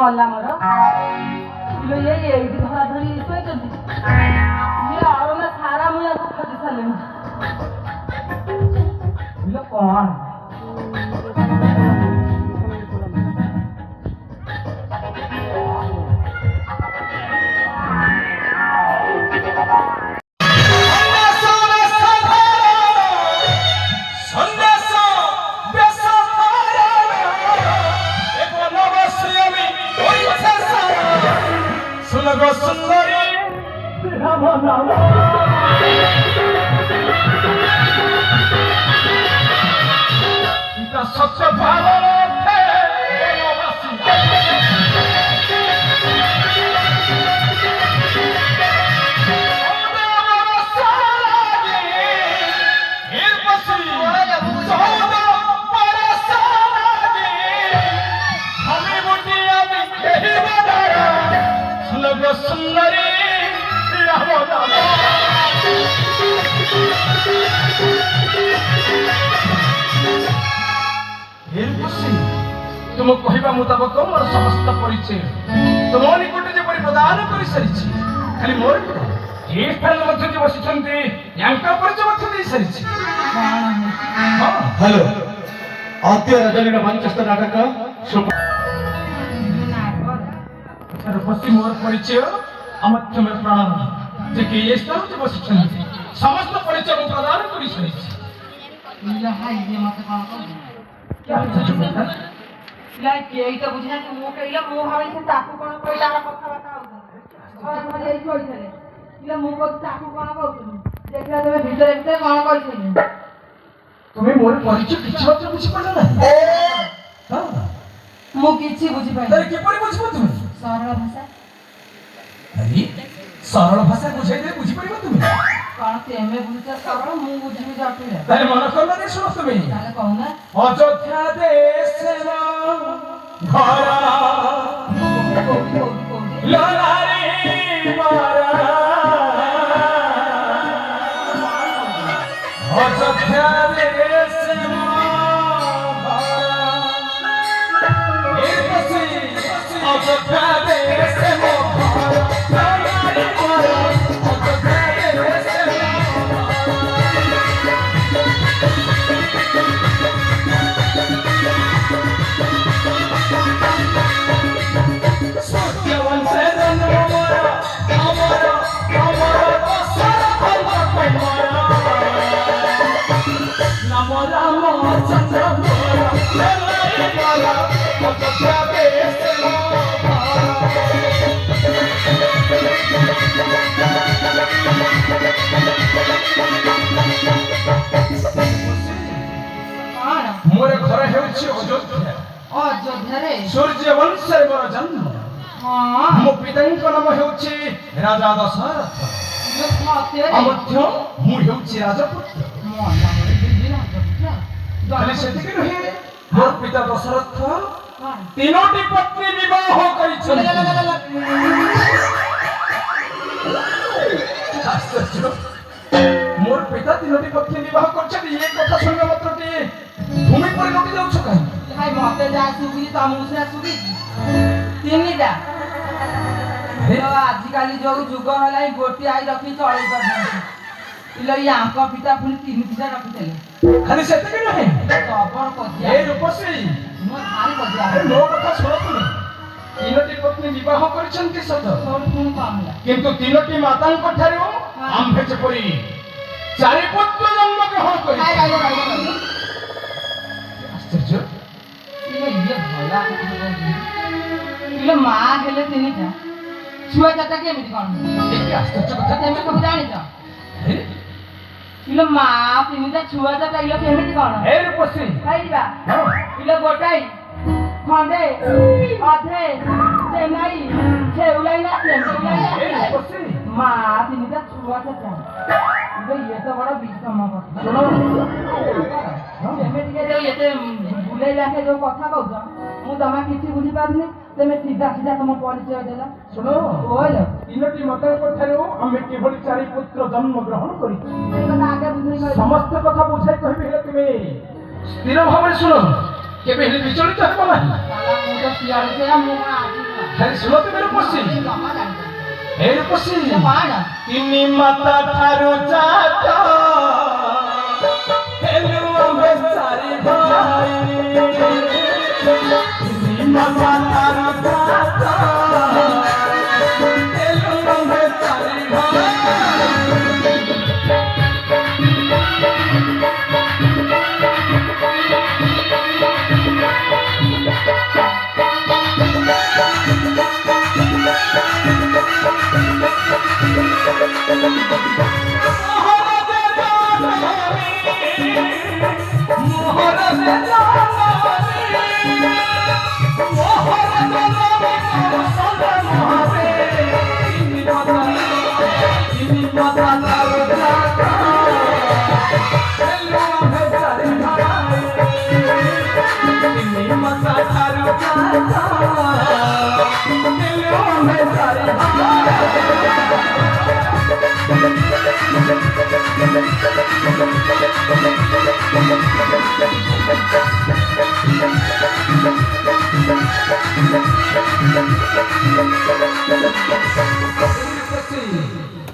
मल्ला मोर ये एडी धरा धरी शोइछन्ति ये अरुणा सारा मुया को खोजि सालेनी ये कोन सच्चा भाव सुंदरी तुम कहवा मुताबक मोर समस्त परिचय तुम निकट जेपरी प्रदान कर सारी खाली मोर ये स्थान मध्य जो बसी परिचय दे सारी हेलो आद्य रजनीर मंचस्थ नाटक पश्चिम मोर परिचय अमध्य में प्राण जे कि ये स्थान जो बसी समस्त परिचय प्रदान कर सारी क्या लाइक यही तो बुझना कि मो कइला मो भाई से ताकू कोन कइला कथा बता और मले एई छोड़ी छले इला मो को ताकू कोन कहउतनी देखला तबे भीतर भीतर कोन कहछिनी तुम्हें मोर परिचय किछि बात बुझि पड़ला ना हां मो किछि बुझि पाइ अरे के परि बुझिबो तुम सरल भाषा अरे सरल भाषा बुझाइ दे बुझि पड़िबो तुम कोन तेमे बुझा सरल मो बुझिबि जटिल ताले मन करला दे सुनो तुम ताले कहू ना अयोध्या देश ଘର କୋଉଠି କୋଉଠି କୋଉଠି ଲଲାରି ମାରା ଅଯୋଧ୍ୟାରେ ସେ ମୋ ଅଯୋଧ୍ୟାରେ ସେ ମୋ ଘର ଲଲାରି ମାରା ଅଯୋଧ୍ୟାରେ ସେ ସୂର୍ଯ୍ୟବଂଶେ ଜନ୍ମ ମୋର ଅମର ଅମର ଦଶରଥ ମୋର নাম রামচন্দ্র অযোধ্যা বেশ କଣ ମୋର ଘର ହେଉଛି ଅଯୋଧ୍ୟା ଅଯୋଧ୍ୟାରେ ସୂର୍ଯ୍ୟବଂଶରେ ମୋର ଜନ୍ମ ହଁ ମୋ ପିତାଙ୍କ ନାମ ହେଉଛି ରାଜା ଦଶରଥ ସତ୍ୟରେ ଆଉ ମଧ୍ୟ ମୁଁ ହେଉଛି ରାଜପୁତ୍ର ଖାଲି ସେତିକି ନୁହେଁ ମୋର ପିତା ଦଶରଥ ତିନୋଟି ପତ୍ନୀ ବିବାହ କରିଛନ୍ତି ଆଶ୍ଚର୍ଯ୍ୟ ମୋର ପିତା ତିନୋଟି ପତ୍ନୀ ବିବାହ କରିଛନ୍ତି ଏ କଥା ଶୁଣିବା ମାତ୍ରକେ ଭୂମି ପରି ଲୋଟି ଯାଉଛ କାହିଁକି ଭାଇ ମତେ ଯାହା ଶୁଭୁଛି ତମକୁ ସେଟା ଶୁଭିଛି ତିନିଟା ଆଜିକାଲି ଯୋଉ ଯୁଗ ହେଲାଣି ଗୋଟିଏ ଆଇ ରଖି ଚଳେଇ ପାରୁନାହାନ୍ତି ଇଲୋ ୟାଙ୍କ ପିତା ପୁଣି ତିନିଟା ରଖିଥିଲେ ଖାଲି ସେତିକି ନୁହେଁ ଜବର କଜିଆ ଏ ରୂପଶ୍ରୀ ମୋ ଭାରି କଜିଆ ମୋ କଥା ଶୁଣ ତୁମେ ତିନୋଟି ପତ୍ନୀ ବିବାହ କରିଛନ୍ତି ସତ ତୋର ପୁଣି କଣ ହେଲା କିନ୍ତୁ ତିନୋଟି ମାତାଙ୍କ ଠାରୁ ଆମ୍ଭେ ଯେପରି ଚାରି ପୁତ୍ର ଜନ୍ମ ଗ୍ରହଣ କରି ଆଶ୍ଚର୍ଯ୍ୟ ଇଲୋ ମା ହେଲେ ତିନିଟା ଛୁଆ ଚାରିଟା କେମିତି କଣ ଆଶ୍ଚର୍ଯ୍ୟ କଥା ତମେ ସବୁ ଜାଣିଛ ଇଲୋ ମା ତିନିଟା ଛୁଆ ଚାରିଟା ଇଲୋ କେମିତି କଣ ଏ ରୂପଶ୍ରୀ ଖାଇଯିବା ଇଲୋ ଗୋଟାଇ ଖଣ୍ଡେ ଅଧେ ଚେନ୍ନାଇ ଛେଉଲାଇ ନା ରୂପଶ୍ରୀ ମା ତିନିଟା ଛୁଆ ଚାରିଟା ଇଲୋ ଇଏ ତ ବଡ ବିଷମ କଥା ଶୁଣ ତମେ ଟିକେ ଯୋଉ ଏତେ ବୁଲେଇ ଲାଖେ ଯୋଉ କଥା କହୁଛ ମୁଁ ଜମା କିଛି ବୁଝିପାରୁନି ତମେ ସିଧା ସିଧା ତମ ପରିଚୟ ଦେଲ ଶୁଣ କହିଲ ତିନୋଟି ମାତାଙ୍କ ଠାରୁ ଆମେ କିଭଳି ଚାରି ପୁତ୍ର ଜନ୍ମ ଗ୍ରହଣ କରିଛୁ ସେଇ କଥା ଆଗେ ବୁଝେଇ କହିଲ ସମସ୍ତ କଥା ବୁଝାଇ କହିବି ହେଲେ ତୁମେ ସ୍ଥିର ଭାବରେ ଶୁଣ କେବେ ହେଲେ ବିଚଳିତ ହେବ ନାହିଁ ତାଲା ମୁଁ ତ ସିଆଡେ ସେୟା ମୁଁ କଣ ଆଜି ନୁହଁ। ଖାଲି ଶୁଣ ତୁମେ ରୂପଶ୍ରୀ ଜମା ଜାଣିପାରୁନି। ଏ ରୂପଶ୍ରୀ ସେ କଣ ତିନି ମାତା ଠାରୁ ଜାତ ହେଲୁ ଆମେ ଚାରି ଭାଇ ତିନି ମାତା ଠାରୁ ଜାତ ହେଲୁ ଆମେ ଚାରି ଭାଇ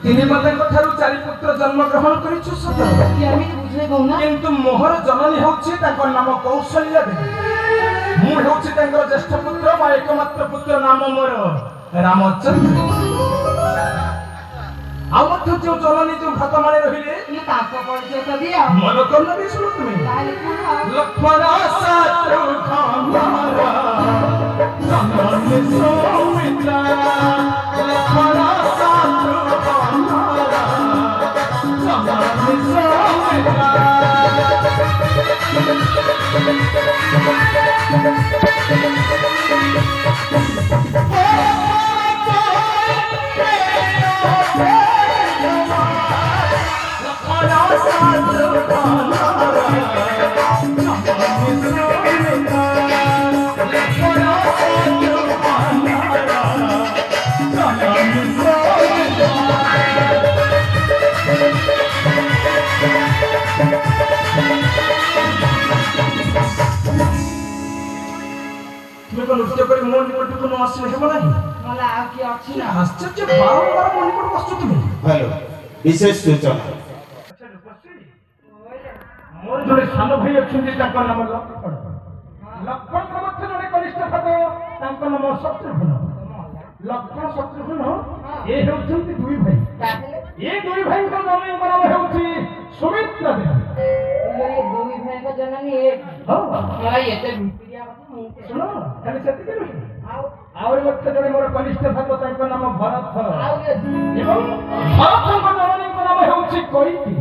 ତିନି ମାତାଙ୍କ ଠାରୁ ଚାରି ପୁତ୍ର ଜନ୍ମ ଗ୍ରହଣ କରିଛୁ ସତ କେମିତି ବୁଝେଇ କହୁନା କିନ୍ତୁ ମୋହର ଜନନୀ ହେଉଛି ତାଙ୍କ ନାମ କୌଶଲ୍ୟା ଦେବୀ ମୁଁ ହେଉଛି ତାଙ୍କର ଜ୍ୟେଷ୍ଠ ପୁତ୍ର ବା ଏକମାତ୍ର ପୁତ୍ର ନାମ ମୋର ରାମଚନ୍ଦ୍ର ଆଉ ମଧ୍ୟ ଯୋଉ ଜନନୀ ଯୋଉ ଭ୍ରାତ ମାନେ ରହିଲେ ଇଏ ତାଙ୍କ ପରିଚୟ ତ ଦିଅ ମନ କର୍ଣ୍ଣ ବି ଶୁଣ ତୁମେ ତାହେଲେ କୁହ ଲକ୍ଷ୍ମଣ ଶତ୍ରୁଘ୍ନ ଜନନୀ ସୌମିତ୍ରା ଲକ୍ଷ୍ମଣ ଶତ୍ରୁଘ୍ନ ଜନନୀ ସୌମିତ୍ରା ନୃତ୍ୟ କରି ମୋ ନିକଟକୁ ନ ଆସିଲେ ହେବ ନାହିଁ। ନହେଲେ ଆଉ କିଏ ଅଛି ନା? ଆଶ୍ଚର୍ଯ୍ୟ, ବାରମ୍ବାର ମୋ ନିକଟକୁ ଆସୁଛ ତୁମେ। ଭଲ ବିଶେଷ ସୂଚନା। ଆଚ୍ଛା ରୂପଶ୍ରୀ, ମୋର ଜଣେ ସାନ ଭାଇ ଅଛନ୍ତି, ତାଙ୍କ ନାମ ଲକ୍ଷ୍ମଣ। ଲକ୍ଷ୍ମଣଙ୍କ ମଧ୍ୟ ଜଣେ କନିଷ୍ଠ ଭାଗ, ତାଙ୍କ ନାମ ଶତ୍ରୁଘ୍ନ। ଲକ୍ଷ୍ମଣ ଶତ୍ରୁଘ୍ନ ଏ ହେଉଛନ୍ତି ଦୁଇ ଭାଇ। ଏ ଦୁଇ ଭାଇଙ୍କ ଜନନୀଙ୍କ ନାମ ହେଉଛି ସୁମିତ୍ରା ଦେବୀ। ଦୁଇ ଭାଇଙ୍କ ଜନନୀ ଏକ। ଏତେ ଭିତରିଆ କଥା ମୁଁ ଶୁଣ, ଖାଲି ସେତିକି ନୁହେଁ, ଆଉ ଆହୁରି ମଧ୍ୟ ଜଣେ ମୋର କନିଷ୍ଠ ଭାଗ, ତାଙ୍କ ନାମ ଭରତ। ଆଉ କିଏ ଅଛି? ଏବଂ ଭରତଙ୍କ ଜନନୀଙ୍କ ନାମ ହେଉଛି କୈକେୟୀ।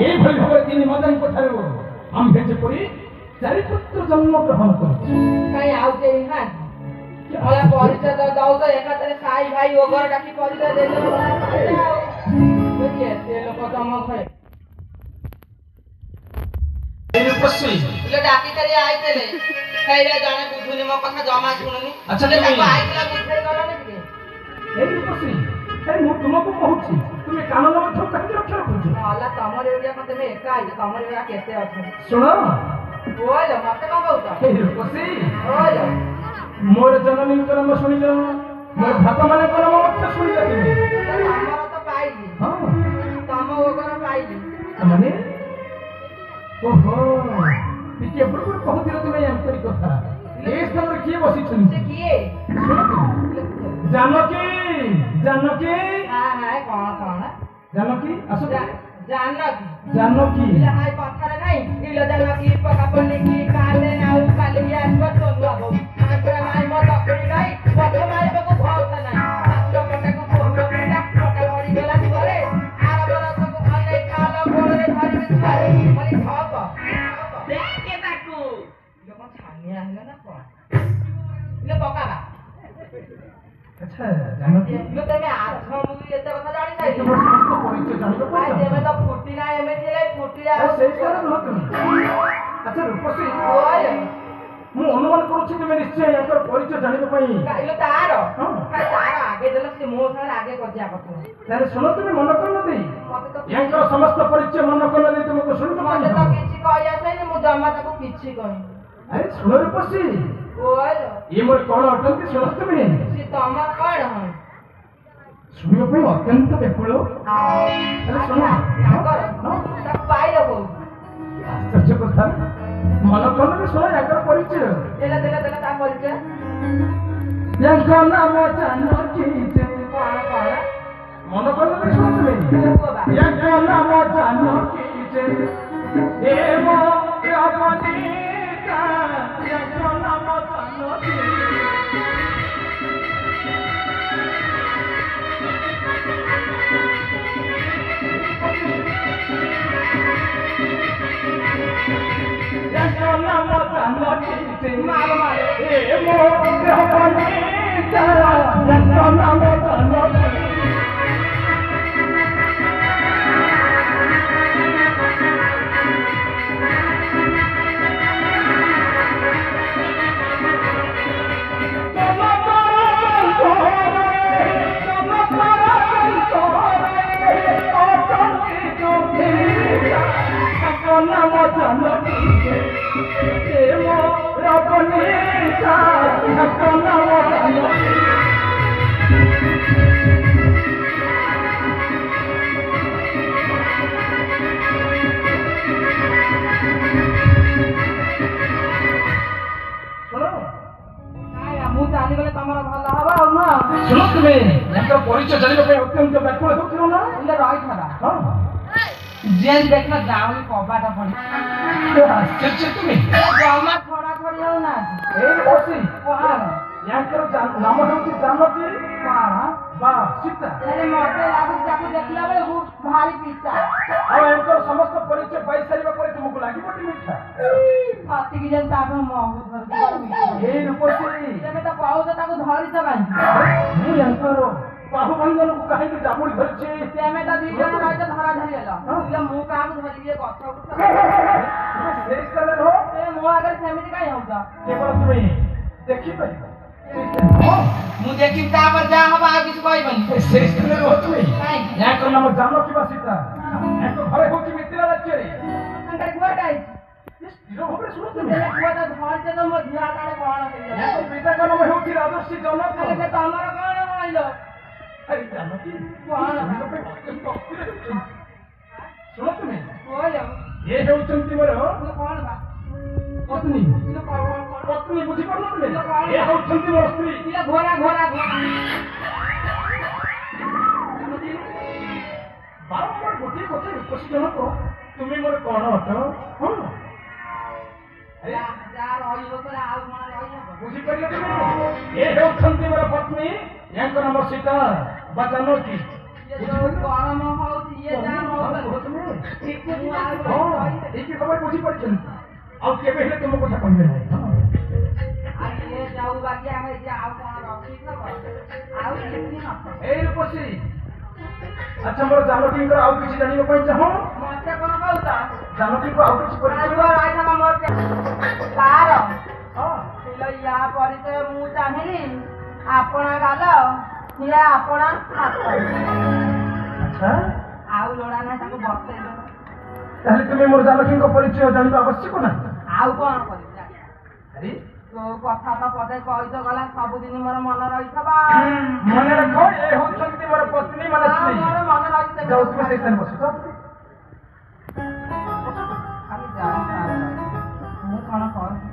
ଏଇଭଳି ଭାବରେ ତିନି ମାତାଙ୍କ ଠାରୁ ଆମ୍ଭେ ଯେପରି ଚାରି ପୁତ୍ର ଜନ୍ମ ଗ୍ରହଣ କରୁଛୁ। କାଇଁ ଆଉ କେହି ନାହାନ୍ତି? मला ପରିଚୟ ଦଉଛ ଏକାଥରେ ସାଇ ଭାଇ ଓଗର ଡାକି ପରିଚୟ ଦେଇଦେବ। ଏତେ ଲୋକ ତମ ଘରେ ଡାକି କରି ଆଇଥିଲେ, ସେଇଟା ଜଣେ ବୁଝୁନି ମୋ କଥା, ଜମା ଶୁଣୁନି। ଆଚ୍ଛା, ତାକୁ ଆଇଥିଲା ବୁଝେଇ ଗଲନି ଟିକେ। ମୁଁ ତୁମକୁ କହୁଛି, ତୁମେ କାନ ମଧ୍ୟ କାହିଁକି ରକ୍ଷା ରଖୁଛ? ନହେଲେ ତମର ଏରିଆ କଣ ତମେ ଏକା ଆଇଛ? ତମର ଏରିଆ କେତେ ଅଛନ୍ତି? ଶୁଣ, ବୋଲ ମତେ କଣ କହୁଛ? ବୋଲ ମୋର ଜନନୀଙ୍କ ନାମ ଶୁଣିଛ, ମୋର ଭାତମାନଙ୍କ ନାମ ମଧ୍ୟ ଶୁଣିଛ ତୁମେ। ତମର ତ ପାଇଲି, ତମ ଓଗର ପାଇଲି। ମାନେ ଓହୋ, ଟିକେ ପୂର୍ବରୁ କହୁଥିଲ ତୁମେ ୟାଙ୍କରି କଥା। ଏ ସ୍ଥାନରେ କିଏ ବସିଛନ୍ତି? ସେ କିଏ? ଶୁଣ ତୁମେ, ଜାନକୀ। ଜାନକୀ, କଣ କଣ ଜାନକୀ ଆସ। ଜାନକୀ ଜାନକୀ ହାଇ କଥାରେ ନାଇଁ ଇଲ ଜାନକୀ ପକା ପଲିକି କାଲେ ନାଉ କାଲି ଆସିବ ତନୁଆ ବୋଉ ଆଗରା ନାଇଁ ମୋ ତକଡ଼ି ନାଇଁ ପଛ ମାରିବାକୁ ଭଉତ ନାଇଁ ସାତ ପଟାକୁ ପହୁର ପିଟା ପଟା ପଡ଼ି ଗଲା ପରେ ଆର ବରସକୁ ଅନେକ କାଲ ଗୋଳରେ ଧରିବି ଛୁଆରେ ମଲି ଧପ ଦେଖେ ତାକୁ ଇଲ କଣ ଛାନିଆ ହେଲା ନା କଣ? ଇଲ ପକାବା। ଆଚ୍ଛା ଜାନକୀ, ଇଲ ତମେ ଆଛମୁ ଏତେ କଥା ଜାଣି ନାହିଁ। ତୁମର ସମସ୍ତ ପରିଚୟ ଜାଣିବାକୁ ଭାଇ ତେମେ ତ ଫୁଟି ନା ଏମିତି ହେଲେ ଫୁଟି ଯାଉ ସେଇ ସ୍ଥାନରେ ନୁହଁ ତୁମେ। ଆଚ୍ଛା ରୂପଶ୍ରୀ, ବୋଲ ମୁଁ ଅନୁମାନ କରୁଛି ତୁମେ ନିଶ୍ଚୟ ୟାଙ୍କର ପରିଚୟ ଜାଣିବା ପାଇଁ। କାଇଲ ତାର ହଁ। ତାର ଆଗେ ଦେଲ ସେ ମୋ ସାଙ୍ଗରେ ଆଗେ କଜିଆ କରୁଥିଲା। ତାହେଲେ ଶୁଣ, ତୁମେ ମନ କର୍ଣ୍ଣ ଦେଇ ମତେ ତ ୟାଙ୍କର ସମସ୍ତ ପରିଚୟ ମନ କର୍ଣ୍ଣ ଦେଇ ତୁମକୁ ଶୁଣିବା ପାଇଁ ମତେ ତ ହେବ। କିଛି କହି ଆସେନି, ମୁଁ ଜମା ତାକୁ କିଛି କହିନି। ଆରେ ଶୁଣ ରୂପଶ୍ରୀ, ବୋଲ ଇଏ ମୋର କଣ ଅଟନ୍ତି ଶୁଣ ତୁମେ। ସେ ତମର କଣ ହଣ? ଶୁଣିବା ପାଇଁ ଅତ୍ୟନ୍ତ ବ୍ୟାକୁଳ। ଆରେ ଶୁଣ, ଆଗର ତାକୁ ପାଇଲ କୋଉ? ଆଶ୍ଚର୍ଯ୍ୟ କଥା, ମନ କର୍ଣ୍ଣରେ ଶୁଣ ୟାଙ୍କର ପରିଚୟ। ଦେଲା ଦେଲା ଦେଲା ତା ପରିଚୟ ୟାଙ୍କ ନାମ ଜାନକୀ। କଣ କଣ? ମନ କର୍ଣ୍ଣରେ ଶୁଣ ତୁମେ, ୟାଙ୍କ ନାମ ଜାନକୀ। ଏ ମୋ ରମଣୀକା, ୟାଙ୍କ ନାମ ଜାନକୀ। ୟାଙ୍କ ନାମ ଜାନକୀ। ମାଲ ମାଲ ଏ ମୋ ରମଣୀକା, ୟାଙ୍କ ନାମ ଜାନକୀ। ମୁଁ ଚାଲିଗଲେ ତମର ଭଲ ହବ ଆଉ ନୁହଁ? ଶୁଣ ତୁମେ, ୟାଙ୍କର ପରିଚୟ ଜାଣିବା ପାଇଁ ଅତ୍ୟନ୍ତ ବ୍ୟାକୁଳ ହେଉଥିଲ ନା? ରହିଥାରା ହଁ, ଯେନ୍ ଦେଖିଲ ଯାଉନି କବାଟ ପଡି ଆଶ୍ଚର୍ଯ୍ୟ ତୁମେ। ଜମା ଛଡା ଛଡି ହଉନାହାନ୍ତି। ଏଇ ବସି କଣ ୟାଙ୍କର ନାମ ହେଉଛି ଜାନକୀ କଣ? ବା ସୀତା। ହେଲେ ମତେ ଲାଗୁଛି ତାକୁ ଦେଖିଲା ବେଳକୁ ଭାରି ପିତା। ଆଉ ୟାଙ୍କର ସମସ୍ତ ପରିଚୟ ପାଇସାରିବା ପରେ ତୁମକୁ ଲାଗିବଟି ମିଠା। ସତିକି ଯେନ୍ ତାକୁ ମହୁ ଧରୁଛି। ଏଇ ରୂପଶ୍ରୀ, ତମେ ତ କହୁଛ ତାକୁ ଧରିଛ କାହିଁକି? ମୁଁ ୟାଙ୍କର ବାହୁବନ୍ଧନକୁ କାହିଁକି ଜାବୁଡ଼ି ଧରିଛି? ତମେ ତ ଦି ଜଣ ରହିଛ ଧରା ଧରି ହେଲ। ମୁଁ କାହାକୁ ଧରିକି ଏ ଗଛ ଉଠୁଛ? ସେଇ ସ୍ଥାନରେ ରହ, ମୋ ଆଗରେ ସେମିତି କାହିଁ ହଉଛ? କେବଳ ତୁମେ ଦେଖିପାରିବ। ମୁଁ ଦେଖିବି ତାପରେ ଯାହା ହବ ଆଉ କିଛି କହିବନି। ସେଇ ସ୍ଥାନରେ ରହ ତୁମେ। କାହିଁକି? ୟାଙ୍କର ନାମ ଜାନକୀ ବା ସୀତା। ୟାଙ୍କ ଘରେ ହେଉଛି ମିଥିଳା ରାଜ୍ୟରେ। ତାଙ୍କର କୁଆଡେ ଆଇଛି? ସ୍ଥିର ଭାବରେ ଶୁଣ ତମେ ତୁମେ ପୁଅଟା ଧରିଛ ତ ମୋ ଝିଅ କାଳେ କଣ ହେଇଗଲା ୟାଙ୍କ ପିତାଙ୍କ ନାମ ହେଉଛି ରାଜର୍ଷି ଜନକ। ହେଲେ ସେ ତମର କଣ କହିଲ ଆରେ ଜାନକୀ କଣ? ଶୁଣିବା ପାଇଁ ଅତ୍ୟନ୍ତ ଅସ୍ଥିର ହେଉଛନ୍ତି। ଶୁଣ ତୁମେ କହିଲ ଏ ହେଉଛନ୍ତି ମୋର କଣ ବା ପତ୍ନୀ। ପତ୍ନୀ ବୁଝିପାରୁନ ତୁମେ ଏ ହେଉଛନ୍ତି ମୋର ସ୍ତ୍ରୀ। ଘୋରା ଘୋରା ଘୋରା ବାରମ୍ବାର ଗୋଟିଏ କଥା ରୂପସୀ ଜନକ ତୁମେ ମୋର କଣ ଅଟ? ହଁ ଯାହା ରହିବ କହିଲେ ଆଉ କଣ ରହିବ ବୁଝିପାରିଲ ତୁମେ ଏ ହେଉଛନ୍ତି ମୋର ପତ୍ନୀ। ୟାଙ୍କ ନାମ ସୀତା ବା ଜାନକୀ। ଇଏ ଯୋଉ ଗରମ ହଉଛି ଇଏ ଯାହା ହଉଛନ୍ତି ମୁଁ ଆଉ ହଁ ରହିବି ଏଇକି ଖବର ବୁଝିପାରିଛନ୍ତି। ଆଉ କେବେ ହେଲେ ତୁମ କଥା କହିବେ ନାହିଁ। ଆଉ ଇଏ ଯାଉ ବାକିଆ ହେଇଛି ଆଉ କଣ ରଖିଥବ ଆଉ କିଛି ନଥିବ ଏଇ ରୂପସୀ ଆଚ୍ଛା ମୋର ଜାନକୀଙ୍କର ଆଉ କିଛି ଜାଣିବା ପାଇଁ ଚାହଁ? ମତେ କଣ କହୁଛ ଜାନକୀଙ୍କୁ ଆଉ କିଛି ପରିଚୟ? ତାର ହଁ ୟା ପରିଚୟ ମୁଁ ଚାହିଁଲି ଆପଣ ଗାଲ ଇଏ ଆପଣ ହାତ ଆଚ୍ଛା ଆଉ ଲୋଡ଼ା ନାହିଁ ତାକୁ ବସେଇ ଦେବ ତାହେଲେ ତୁମେ ମୋର ଜାନକୀଙ୍କ ପରିଚୟ ଜାଣିବା ଆବଶ୍ୟକ ନାହିଁ। ଆଉ କଣ କରିବି ଆରେ ତୋ କଥା ତ ପଦେ କହିଛ ଗଲା ସବୁଦିନ ମୋର ମନ ରହିଥିବ ମନେ ରଖ ଏ ହେଉଛନ୍ତି ମୋର ପତ୍ନୀ ମାନେ ସ୍ତ୍ରୀ। ମୋର ମନ ରହିଛି ଯାଉ ତୁମେ ସେଇ ସ୍ଥାନ ବସୁଛ। ଖାଲି ଯାଅ ମୁଁ କଣ କରୁଛି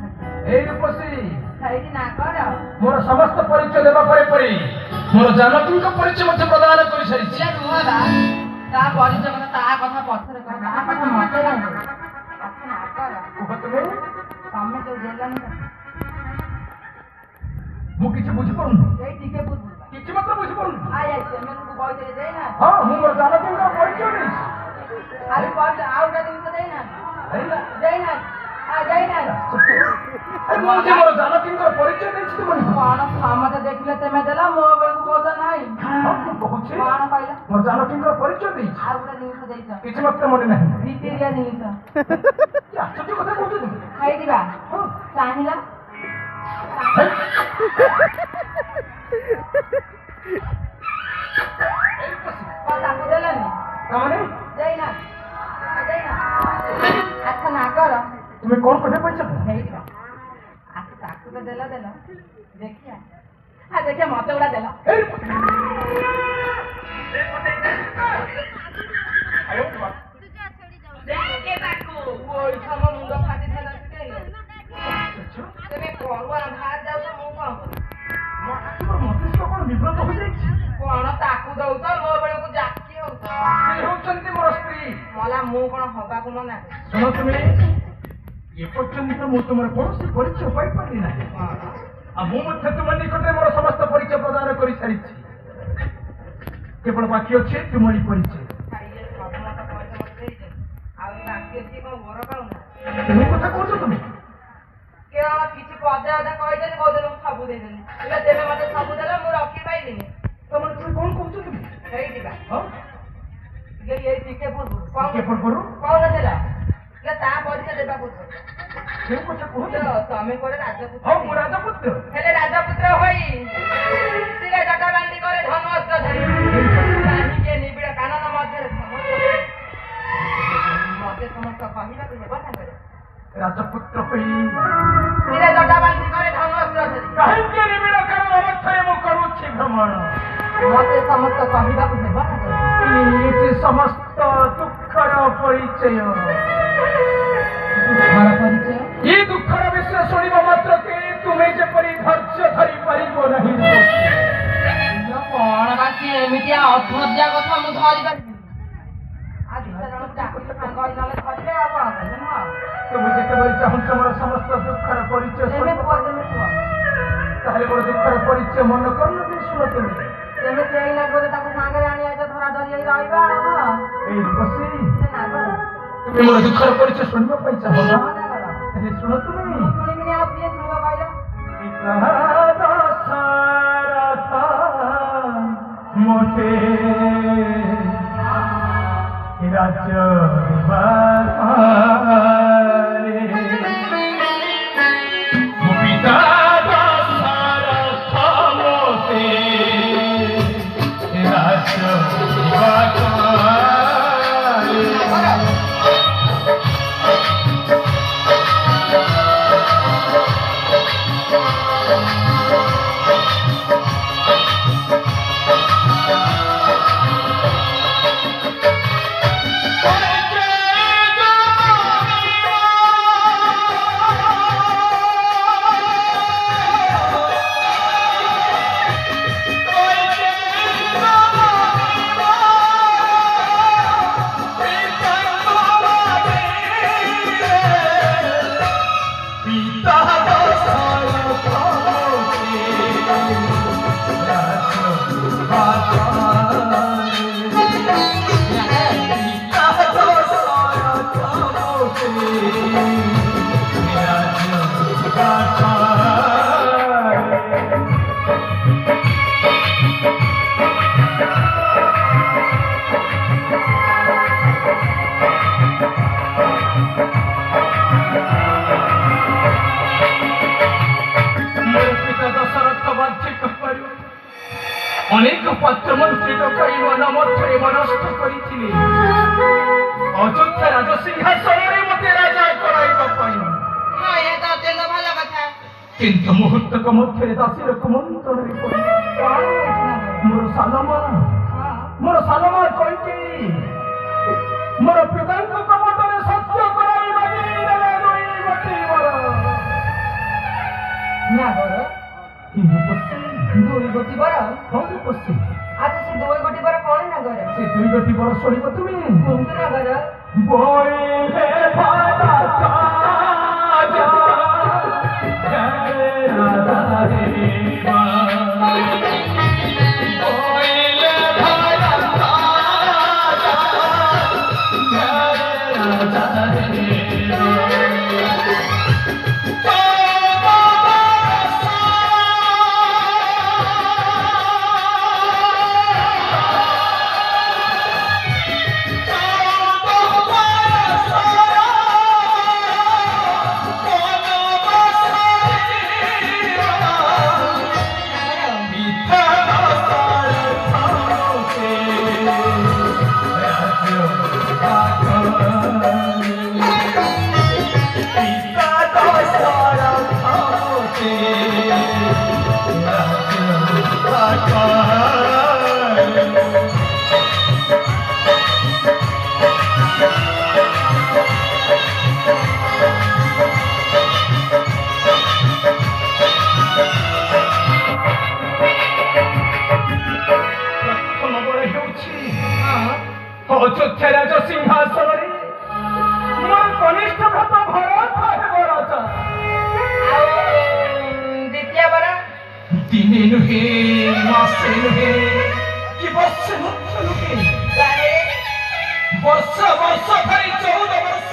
ଏଇ ରୂପସୀ ସେଇଠି ନା କର ମୋର ସମସ୍ତ ପରିଚୟ ଦେବା ପରେ ପରେ ମୋର ଜାନକୀଙ୍କ ପରିଚୟ ମଧ୍ୟ ପ୍ରଦାନ କରିସାରିଛି। ସିଏ ରୁହ ବା ତା ପରିଚୟ କଥା ତା କଥା ପଛରେ କହ ତା କଥା ମତେ କାହିଁ କଥା ନା କର କୁହ ତୁମେ ତମେ ଯୋଉ ଦେଲନି ମୁଁ କିଛି ବୁଝିପାରୁନି। ସେଇ ଟିକେ ବୁଝୁ କିଛି ମାତ୍ର ବୁଝିପାରୁନି। ସେମାନଙ୍କୁ ବୈଠରେ ଦେଇନା ହଁ ମୁଁ ମୋର ଜାନକୀଙ୍କର ପରିଚୟ ଦେଇଛି। ଆରେ ଆଉ ଗୋଟେ ଜିନିଷ ଦେଇନା ଦେଇନା ଦେଇନା ମୁଁ ଯେ ମୋର ଜାନକୀଙ୍କର ପରିଚୟ ଦେଇଛି ତୁମକୁ। କଣ ସମସ୍ତେ ଦେଖିଲେ ତେମେ ଦେଲ ମୋ ବେଳକୁ କହୁଛ ନାହିଁ ହଁ ମୁଁ କହୁଛି କଣ କହିଲ ମୋର ଜାନକୀଙ୍କର ପରିଚୟ ଦେଇଛି। ଆଉ ଗୋଟେ ଜିନିଷ ଦେଇଛ କିଛି ମାତ୍ର ମନେ ନାହିଁ। ଭିତିରିଆ ଜିନିଷ କି ଆଶ୍ଚର୍ଯ୍ୟ କଥା କହୁଛ ତୁମେ। ଖାଇଯିବା ହଁ ଚାହିଁଲ ତାକୁ ଦେଲନି ତାମାନେ ଦେଇନା ଦେଇନା ଆଚ୍ଛା ନା କର ତୁମେ କଣ କରିବା ପାଇଁ ଚାହ? ହେଇଯିବ ଆଚ୍ଛା ତାକୁ ତ ଦେଲ ଦେଖିଆ ଦେଖିଆ ମତେ ଗୁଡା ଦେଲ ଦେଖେ ତାକୁ ପଇସା ମୋ ମୁଣ୍ଡ ଫାଟିଥିଲା ତେବେ କଣ ବାହାର ଯାଉଛ ମୁଁ କଣ କରିବି ମସ୍ତିଷ୍କ କଣ ବିବ୍ରତ ହୋଇଯାଇଛି? କଣ ତାକୁ ଦଉଛ ମୋ ବେଳକୁ ଜାକି ହଉଛ ସେ ହେଉଛନ୍ତି ମୋର ସ୍ତ୍ରୀ। ମଲା ମୁଁ କଣ ହବାକୁ ମନା ଶୁଣ ତୁମେ ଏପର୍ଯ୍ୟନ୍ତ ମୁଁ ତୁମର କୌଣସି ପରିଚୟ ପାଇପାରିଲି ନାହିଁ। ଆଉ ମୁଁ ମଧ୍ୟ ତୁମ ନିକଟରେ ମୋର ସମସ୍ତ ପରିଚୟ ପ୍ରଦାନ କରିସାରିଛି। କେବଳ ବାକି ଅଛି ତୁମରି ପରିଚୟ। ଆଉ ବାକି ଅଛି କଣ ଘର ପାଉନା କେଉଁ କଥା କହୁଛ ତୁମେ? କେବଳ କିଛି ପଦେ ଅଧେ କହିଦେଲି କହୁଦେଲି ମୁଁ ସବୁ ଦେଇଦେଲି ଏବେ ତେବେ ମତେ ସବୁ ଦେଲ ମୁଁ ରଖିପାଇଲିନି ତମେ ତୁମେ କଣ କହୁଛ ତୁମେ? ହେଇଯିବା ହଁ ଏଇ ଟିକେ ପୂର୍ବରୁ ଟିକେ ପୂର୍ବରୁ କହୁନଥିଲ ତା ପରିଚୟ ଦେବା ପୂର୍ବରୁ କେଉଁ କଥା କହୁଛ? ତମେ କୁଆଡେ ରାଜପୁତ୍ର ହଁ ମୁଁ ରାଜପୁତ୍ର। ହେଲେ ରାଜପୁତ୍ର ହୋଇ ଶିରେ ଜଟା ବାନ୍ଧି କରେ ଧନ ଅସ୍ତ୍ର ଧରି କାହିଁକି ନିବିଡ଼ କାନନ ମଧ୍ୟରେ ମତେ ସମସ୍ତ କହିବାକୁ ହେବ ତାଙ୍କର ରାଜପୁତ୍ର ହୋଇ ଶିରେ ଜଟା ବାନ୍ଧି କରେ ଧନ ଅସ୍ତ୍ର ଧରି କାହିଁକି ନିବିଡ଼ କାରଣ ମଧ୍ୟରେ ମୁଁ କରୁଛି ଭ୍ରମଣ। ମତେ ସମସ୍ତ କହିବାକୁ ହେବ ତାଙ୍କର ଏ ସମସ୍ତ ଦୁଃଖର ପରିଚୟ। ଏ ଦୁଃଖର ବିଷୟ ଶୁଣିବା ମାତ୍ରକେ ତୁମେ ଯେପରି ଧୈର୍ଯ୍ୟ ଧରି ପାରିବ ନାହିଁ। କଣ ବା ସିଏ ଏମିତିଆ ଅଧର୍ଯ୍ୟା କଥା ମୁଁ ଧରି ପାରିବି ଆଜି ଜଣ ଚାକିରି ସାଙ୍ଗ ହେଇଗଲେ ଧରିବେ ଆଉ କଣ କରିବେ ମୁଁ ଆଉ ତୁମେ ଯେତେବେଳେ ଚାହୁଁଛ ମୋର ସମସ୍ତ ଦୁଃଖର ପରିଚୟ ତେମେ କୁହ ତାହେଲେ ମୋର ଦୁଃଖର ପରିଚୟ ମନ କରୁନ ଯେ ଶୁଣ ତୁମେ ତେମେ ସେଇ ଲାଗରେ ତାକୁ ସାଙ୍ଗରେ ଆଣି ଆଇଛ ଧରା ଧରି ହେଇ ରହିବା ଆଉ ଏଇ ବସି ସେ ନା କର ତୁମେ ମୋର ଦୁଃଖର ପରିଚୟ ଶୁଣିବା ପାଇଁ ଚାହ ନା? ମନା କର ହେଲେ ଶୁଣ ତୁମେ ମୁଁ ଶୁଣିବିନି ଆଉ କିଏ ଶୁଣିବ କହିଲ ଦଶରଥ ମୋତେ ରାଜ୍ୟ ଦେବାରେ ମୋ ପିତା ଦଶରଥ ମୋତେ ରାଜ୍ୟ ଦେବାରେ ଅନେକ ପାତ୍ରମନ୍ତ୍ରୀ ଡକାଇ ମନ ମଧ୍ୟରେ ମନସ୍ଥ କରିଥିଲେ ଅଯୋଧ୍ୟା ରାଜସିଂହାସନରେ ମୋତେ ରାଜା କରାଇବା ପାଇଁ। ହଁ ଏ ତ ଅତ୍ୟନ୍ତ ଭଲ କଥା। କିନ୍ତୁ ମୁହୂର୍ତ୍ତକ ମଧ୍ୟରେ ଦାସୀର କୁମନ୍ତ୍ରଣରେ ପଡ଼ି କଣ ହୋଇଛି ନା ମୋର ସାନମା କଇକେୟୀ ମୋର ପିତାଙ୍କ କମଟରେ ସତ୍ୟ କରାଇ ମାଗିନେଲେ ଦୁଇ ଗୋଟି ବର। ନାଗର ଦୁଇ ଗୋଟି ବର? ଆଚ୍ଛା ସେ ଦୁଇ ଗୋଟି ବର କଣ ନାଗର? ସେ ଦୁଇ ଗୋଟି ବର ଶୁଣିବ ତୁମେ? କୁହନ୍ତୁ ନାଗର। ବୋଇଲେ ଭାଲା କାଜା ଅଯୋଧ୍ୟା ରାଜସିଂହାସନରେ ମୋର କନିଷ୍ଠ ଭ୍ରାତା ଭରତ ହେବ ରାଜା। ଦ୍ୱିତୀୟ ବର? ଦିନେ ନୁହେଁ, ମାସେ ନୁହେଁ, କି ବର୍ଷେ ମଧ୍ୟ ନୁହେଁ, ବର୍ଷ ବର୍ଷ ଧରି 14 ବର୍ଷ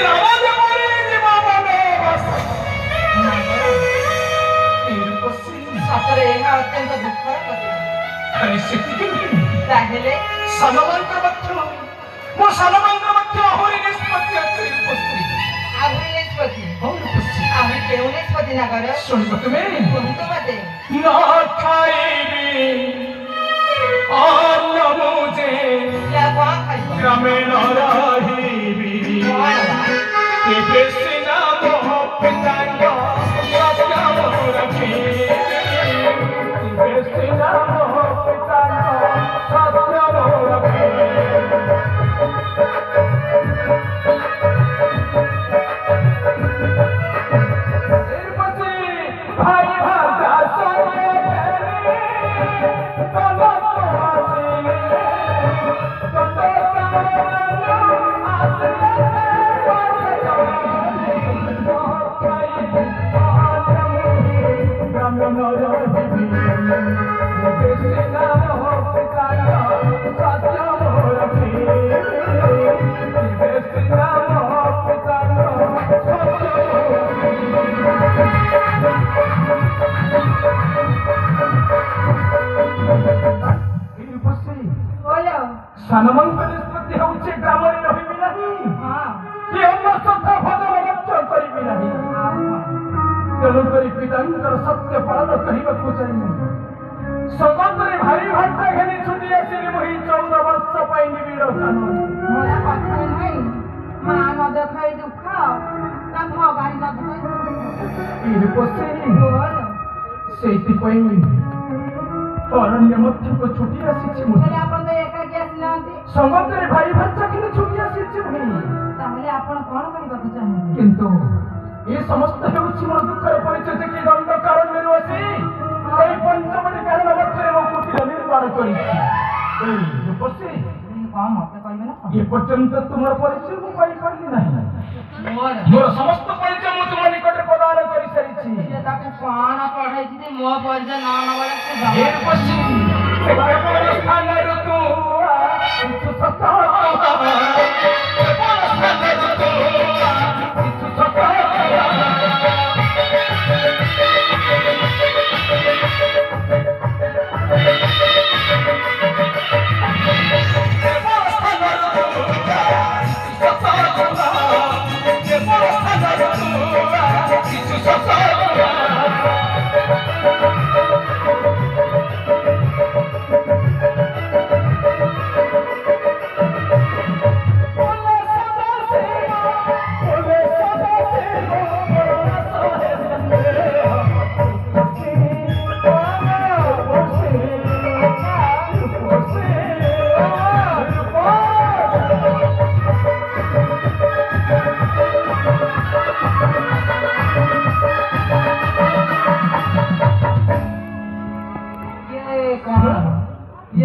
ରାମଦେବରେ ଯିବ ବନବାସ। ସତରେ ଏହା ଅତ୍ୟନ୍ତ ଦୁଃଖର କଥା। ଖାଲି ସେତିକି ନୁହେଁ, ତାହେଲେ ମୋ ସାନମାଙ୍କର ମଧ୍ୟ ଆହୁରି ନିଷ୍ପତ୍ତି ଅଛି ଉପସ୍ଥିତ। ଆହୁରି ନିଷ୍ପତ୍ତି? ଆହୁରି କେଉଁ ନିଷ୍ପତ୍ତି ନାଗର? ଶୁଣିବ ତୁମେ? କୁହନ୍ତୁ ମତେ। ନ ଖାଇବି ଅନ୍ନ ମୁଁ ଯେ କଣ ଖାଇବ? ଗ୍ରାମେ ନ ରହିବି କେବେ ସିନା ମୋ ପିତାଙ୍କ ସତ୍ୟ ରଖିବି କେବେ ସିନା ମୋ ପିତାଙ୍କ ସତ୍ୟ ରଖିବି। ভাই ভাজা সঙ্গে ସାନମାଙ୍କ ନିଷ୍ପତ୍ତି ହେଉଛି ଗ୍ରାମରେ ରହିବି ନାହିଁ କି ଅନ୍ୟ ଶ୍ରଦ୍ଧା ଭଜନ ମଧ୍ୟ କରିବି ନାହିଁ। ତେଣୁକରି ପିତାଙ୍କର ସତ୍ୟ ପାଳନ କରିବାକୁ ଚାହିଁ ସଙ୍ଗତରେ ଭାରି ଭାଷା ଘେନି ଛୁଟି ଆସିଲି ମୁଁ 14 ବର୍ଷ ପାଇଁ ନିବିଡ଼ କାନ। ମୋର କଥା ନାହିଁ, ମା ନ ଦେଖାଇ ଦୁଃଖ ତା ଭଗାରୀ ନ ଦେଖାଇ ସେଇଥିପାଇଁ ଅରଣ୍ୟ ମଧ୍ୟକୁ ଛୁଟି ଆସିଛି ମୁଁ। ଆପଣ ତ ଏକାକି ଆସିନାହାନ୍ତି। ସଙ୍ଗତରେ ଭାଇ ଭାଷା ଘେନି ଛୁଟି ଆସିଛି ମୁଁ। ତାହେଲେ ଆପଣ କଣ କରିବାକୁ ଚାହାନ୍ତି? କିନ୍ତୁ ଏ ସମସ୍ତ ହେଉଛି ମୋର ଦୁଃଖର ପରିଚୟ ଯେ କି ଦଣ୍ଡ କାରଣ୍ୟରୁ ଆସି ଏଇ ପଞ୍ଚମଟି କାରଣ ମଧ୍ୟରେ ମୋ କୁଟୀର ନିର୍ମାଣ କରିଛି। କଣ ମତେ କହିବେ ନା? ଏ ପର୍ଯ୍ୟନ୍ତ ତୁମର ପରିଚୟ ମୁଁ ପାଇପାରିଲି ନାହିଁ। ମୋର ସମସ୍ତ ପରିଚୟ ମୁଁ ତୁମ ନିକଟରେ ପ୍ରଦାନ କରିସାରିଛି। ତାକୁ କଣ ପଢେଇଛି ଯେ ମୋ ପରିଚୟ ନ ନବାରେ ସ୍ଥାନରୁ ତୁ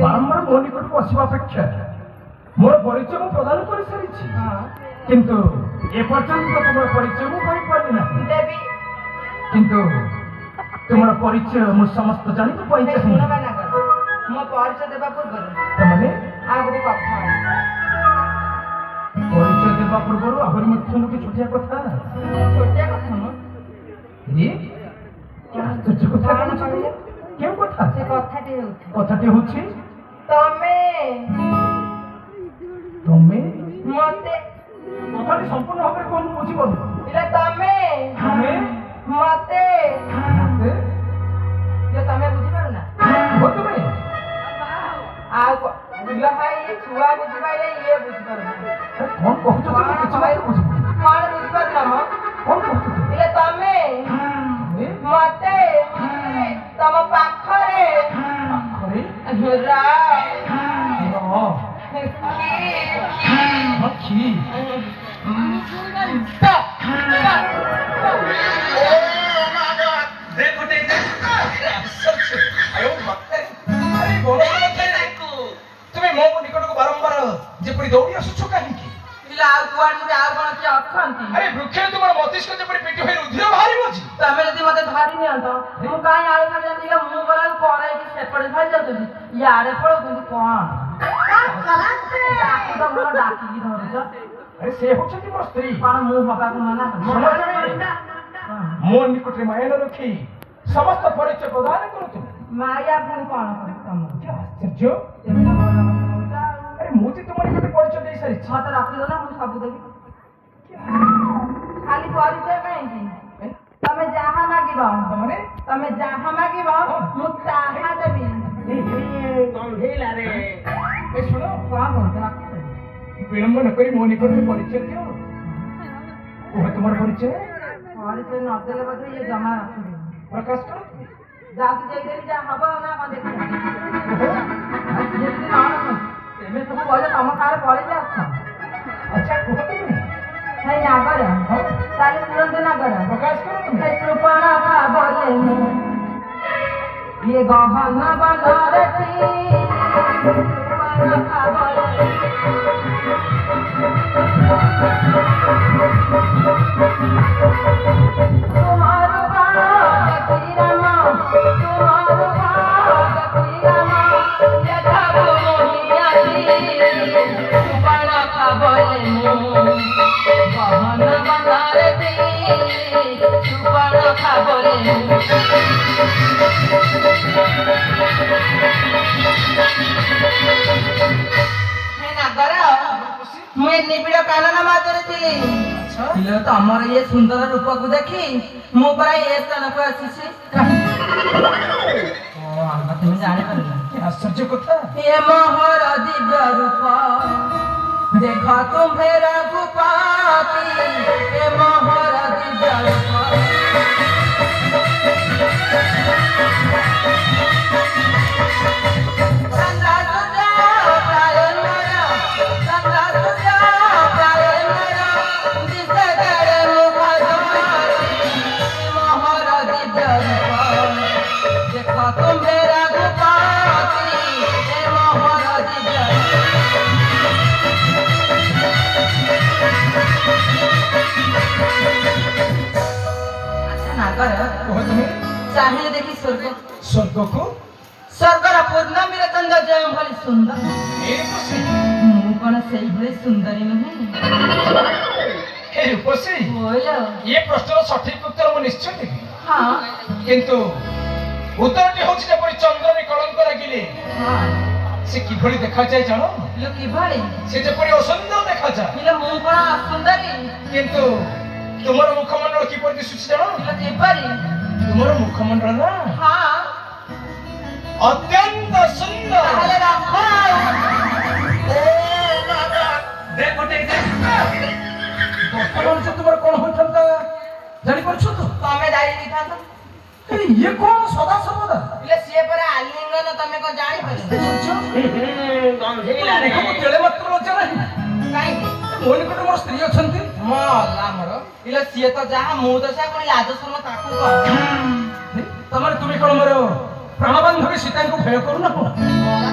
ବାରମ୍ବାର ମୋ ନିକଟକୁ ଆସିବା ଅପେକ୍ଷା ମୋର ପରିଚୟ ମୁଁ ପ୍ରଦାନ କରିସାରିଛି ହଁ କିନ୍ତୁ ଏପର୍ଯ୍ୟନ୍ତ ତୁମର ପରିଚୟ ମୁଁ କରିପାରିଲି ନାହିଁ ଦେବି କିନ୍ତୁ ତୁମର ପରିଚୟ ମୁଁ ସମସ୍ତ ଜାଣିବା ପାଇଁ ଚାହେଁ ଶୁଣବା ନା କର ମୋ ପରିଚୟ ଦେବା ପୂର୍ବରୁ ତାମାନେ ଆଉ ଗୋଟେ କଥା ପରିଚୟ ଦେବା ପୂର୍ବରୁ ଆହୁରି ମଧ୍ୟ ଗୋଟେ ଛୋଟିଆ କଥା ଛୋଟିଆ କଥା ନୁହଁ ଆଶ୍ଚର୍ଯ୍ୟ କଥା କଣ କହିଲେ କେଉଁ କଥା ସେ କଥାଟି ହେଉଛି କଥାଟି ହଉଛି ତମେ ତମେ ମତେ କଥାଟି ସମ୍ପୂର୍ଣ୍ଣ ଭାବରେ କଣ ମୁଁ ବୁଝିପାରୁନି ଇଲେ ତମେ ତମେ ମତେ ମତେ ଇଲେ ତମେ ବୁଝିପାରୁନା ତୁମେ ଆଉ ଇଲେ ଭାଇ ଏ ଛୁଆ ବୁଝିପାଇଲେ ଇଏ ବୁଝିପାରୁନା କଣ କହୁଛ ତମେ କିଛି ଭାଇ ବୁଝିପାରୁନି କଣ ବୁଝିପାରୁନା ମ କଣ କହୁଛ ତମେ ଇଲେ ତମେ ମତେ ତମ ପାଖରେ ପାଖରେ ରା ମକ୍ଷୀ তুমি ମୋ ନିକଟକୁ ବାରମ୍ବାର ଯେପରି ଦୌଡ଼ି ଆସୁଛ କାହିଁକି ଇଲେ ଆଉ କୁଆଡେ ଯିବେ ଆଉ କଣ କିଏ ଅଛନ୍ତି ଆରେ ବୃକ୍ଷରେ ତୁମର ମସ୍ତିଷ୍କ ଯେପରି ପିଟି ହୋଇ ରୁଧିର ବାହାରିବ ଯେ ତମେ ଯଦି ମତେ ଧରି ନିଅନ୍ତ ମୁଁ କାହିଁ ଆଡେ ଛାଡି ଯାନ୍ତି ଇଲେ ମୁଁ ଗଲାକୁ ପଳେଇକି ସେପଟେ ଧରି ଯାଉଛନ୍ତି ଇଆଡେ ପଳଉଛନ୍ତି କଣ ଡାକି ତ ଭଲ ଡାକିକି ଧରୁଛ ଆରେ ସେ ହେଉଛନ୍ତି ମୋର ସ୍ତ୍ରୀ କଣ ମୁଁ ହବାକୁ ମନା ମୋ ନିକଟରେ ମାୟାନ ରଖି ସମସ୍ତ ପରିଚୟ ପ୍ରଦାନ କରୁଛୁ ମାୟା ପୁଣି କଣ କରୁ ତମର ଆଶ୍ଚର୍ଯ୍ୟ ସେମିତି ଭଲ କଥା କହୁଛ ଆଉ। ଆରେ ମୁଁ ଯେ ତୁମ ନିକଟରେ ପରିଚୟ ଦେଇ ସାରିଛି ମତେ ରଖିଦ ନା ମୁଁ ସବୁ ଦେବି ଖାଲି ପରିଚୟ କାହିଁକି ତମେ ଯାହା ମାଗିବ ତମେ ଯାହା ମାଗିବ ମୁଁ ତାହା ଦେବି ଏ ଶୁଣ କଣ କହୁଛ ରଖିଦେବି ବିଳମ୍ବ ନ କରି ମୋ ନିକଟରେ ପରିଚୟ ଦିଅ କୁହ ତୁମର ପରିଚୟ ପରିଚୟ ନଦେଲେ ବୋଧେ ଇଏ ଜମା ରଖିଦେବି ପ୍ରକାଶ କର ଯାହାକୁ ଦେଇଦେବି ଯାହା ହବ ନା କଣ ଦେଖିବା ଆଉ ସିଏ ଯଦି ନ ରଖନ୍ତି ତେମେ ସବୁ କହିଲେ ତମ ସାଙ୍ଗରେ ପଳେଇକି ଆସ ଆଚ୍ଛା କୁହ ତୁମେ ହେଇ ନାଗର ତାହେଲେ ଶୁଣନ୍ତୁ ନାଗର ପ୍ରକାଶ କର ତୁମେ କୃପଣ ଭାବରେ ମୁଁ ଇଏ ଗହନ ବନରେ କୃପଣ ଭାବରେ ତୁମର ଭାଗ ଶ୍ରୀରାମ ତୁମର ଭାଗ ଶ୍ରୀରାମ ଯଥାକୁ ମୋହିଆସି କୃପଣ ଭାବରେ ମୁଁ ଗହନ ବନରେ କୃପଣ ଭାବରେ ନାଗର ମୁଁ ଏ ନିବିଡ଼ କାନନ ମାଧୁରୀ ଥିଲି ତମର ଇଏ ସୁନ୍ଦର ରୂପକୁ ଦେଖି ମୁଁ ପରା ଏ ସ୍ଥାନକୁ ଆସିଛି তুমি ଜାଣିପାରିଲ ଆଶ୍ଚର୍ଯ୍ୟ କଥା ଏ ମୋହର ଦିବ୍ୟ ରୂପ ଦେଖ ତୁମ୍ଭେ ରଘୁପତି ଏ ମୋହର ଦିବ୍ୟ ରୂପ ଚାହିଁଲେ ଦେଖି ସ୍ୱର୍ଗକୁ ସ୍ୱର୍ଗର ପୂର୍ଣ୍ଣମୀର ଚନ୍ଦ୍ର ଯେଉଁ ଭଳି ସୁନ୍ଦର ମୁଁ କଣ ସେଇଭଳି ସୁନ୍ଦରୀ ନୁହେଁ ହେ ରୂପସୀ ଏ ପ୍ରଶ୍ନର ସଠିକ ଉତ୍ତର ମୁଁ ନିଶ୍ଚୟ ଦେବି ହଁ କିନ୍ତୁ ଉତ୍ତରଟି ହେଉଛି ଯେପରି ଚନ୍ଦ୍ରରେ କଳଙ୍କ ଲାଗିଲେ ସେ କିଭଳି ଦେଖାଯାଏ ଜାଣ କିଭଳି ସେ ଯେପରି ଅସୁନ୍ଦର ଦେଖାଯାଏ ମୁଁ କଣ ଅସୁନ୍ଦରୀ କିନ୍ତୁ ତୁମର ମୁଖମଣ୍ଡଳ କିପରି ଦିଶୁଛି ଜାଣ କିପରି ତୁମର ମୁଖମଣ୍ଡଳ ନା ହଁ ଅତ୍ୟନ୍ତ ସୁନ୍ଦର ତାହେଲେ ରଖ ବର୍ତ୍ତମାନ ସେ ତୁମର କଣ ହୋଇଥାନ୍ତା ଜାଣିପାରୁଛ ତ ତମେ ଦାୟୀ ଦେଇଥାନ୍ତ ଇଏ କଣ ସଦା ସର୍ବଦା ସିଏ ପରା ଆଲିଙ୍ଗନ ତମେ କଣ ଜାଣିପାରିଲ ତେଳେ ମାତ୍ର ଲଜ୍ଜା ନାହିଁ କାହିଁକି ମୋ ନିକଟରେ ମୋର ସ୍ତ୍ରୀ ଅଛନ୍ତି ଆମର ଇଲେ ସିଏ ତ ଯାହା ମୁଁ ତ ସେୟା କଣ ଲାଜ ଶର୍ମ ତାକୁ କହ ତମର ତୁମେ କଣ ମୋର ପ୍ରାଣବାନ୍ଧବୀ ସୀତାଙ୍କୁ ଭୟ କରୁନ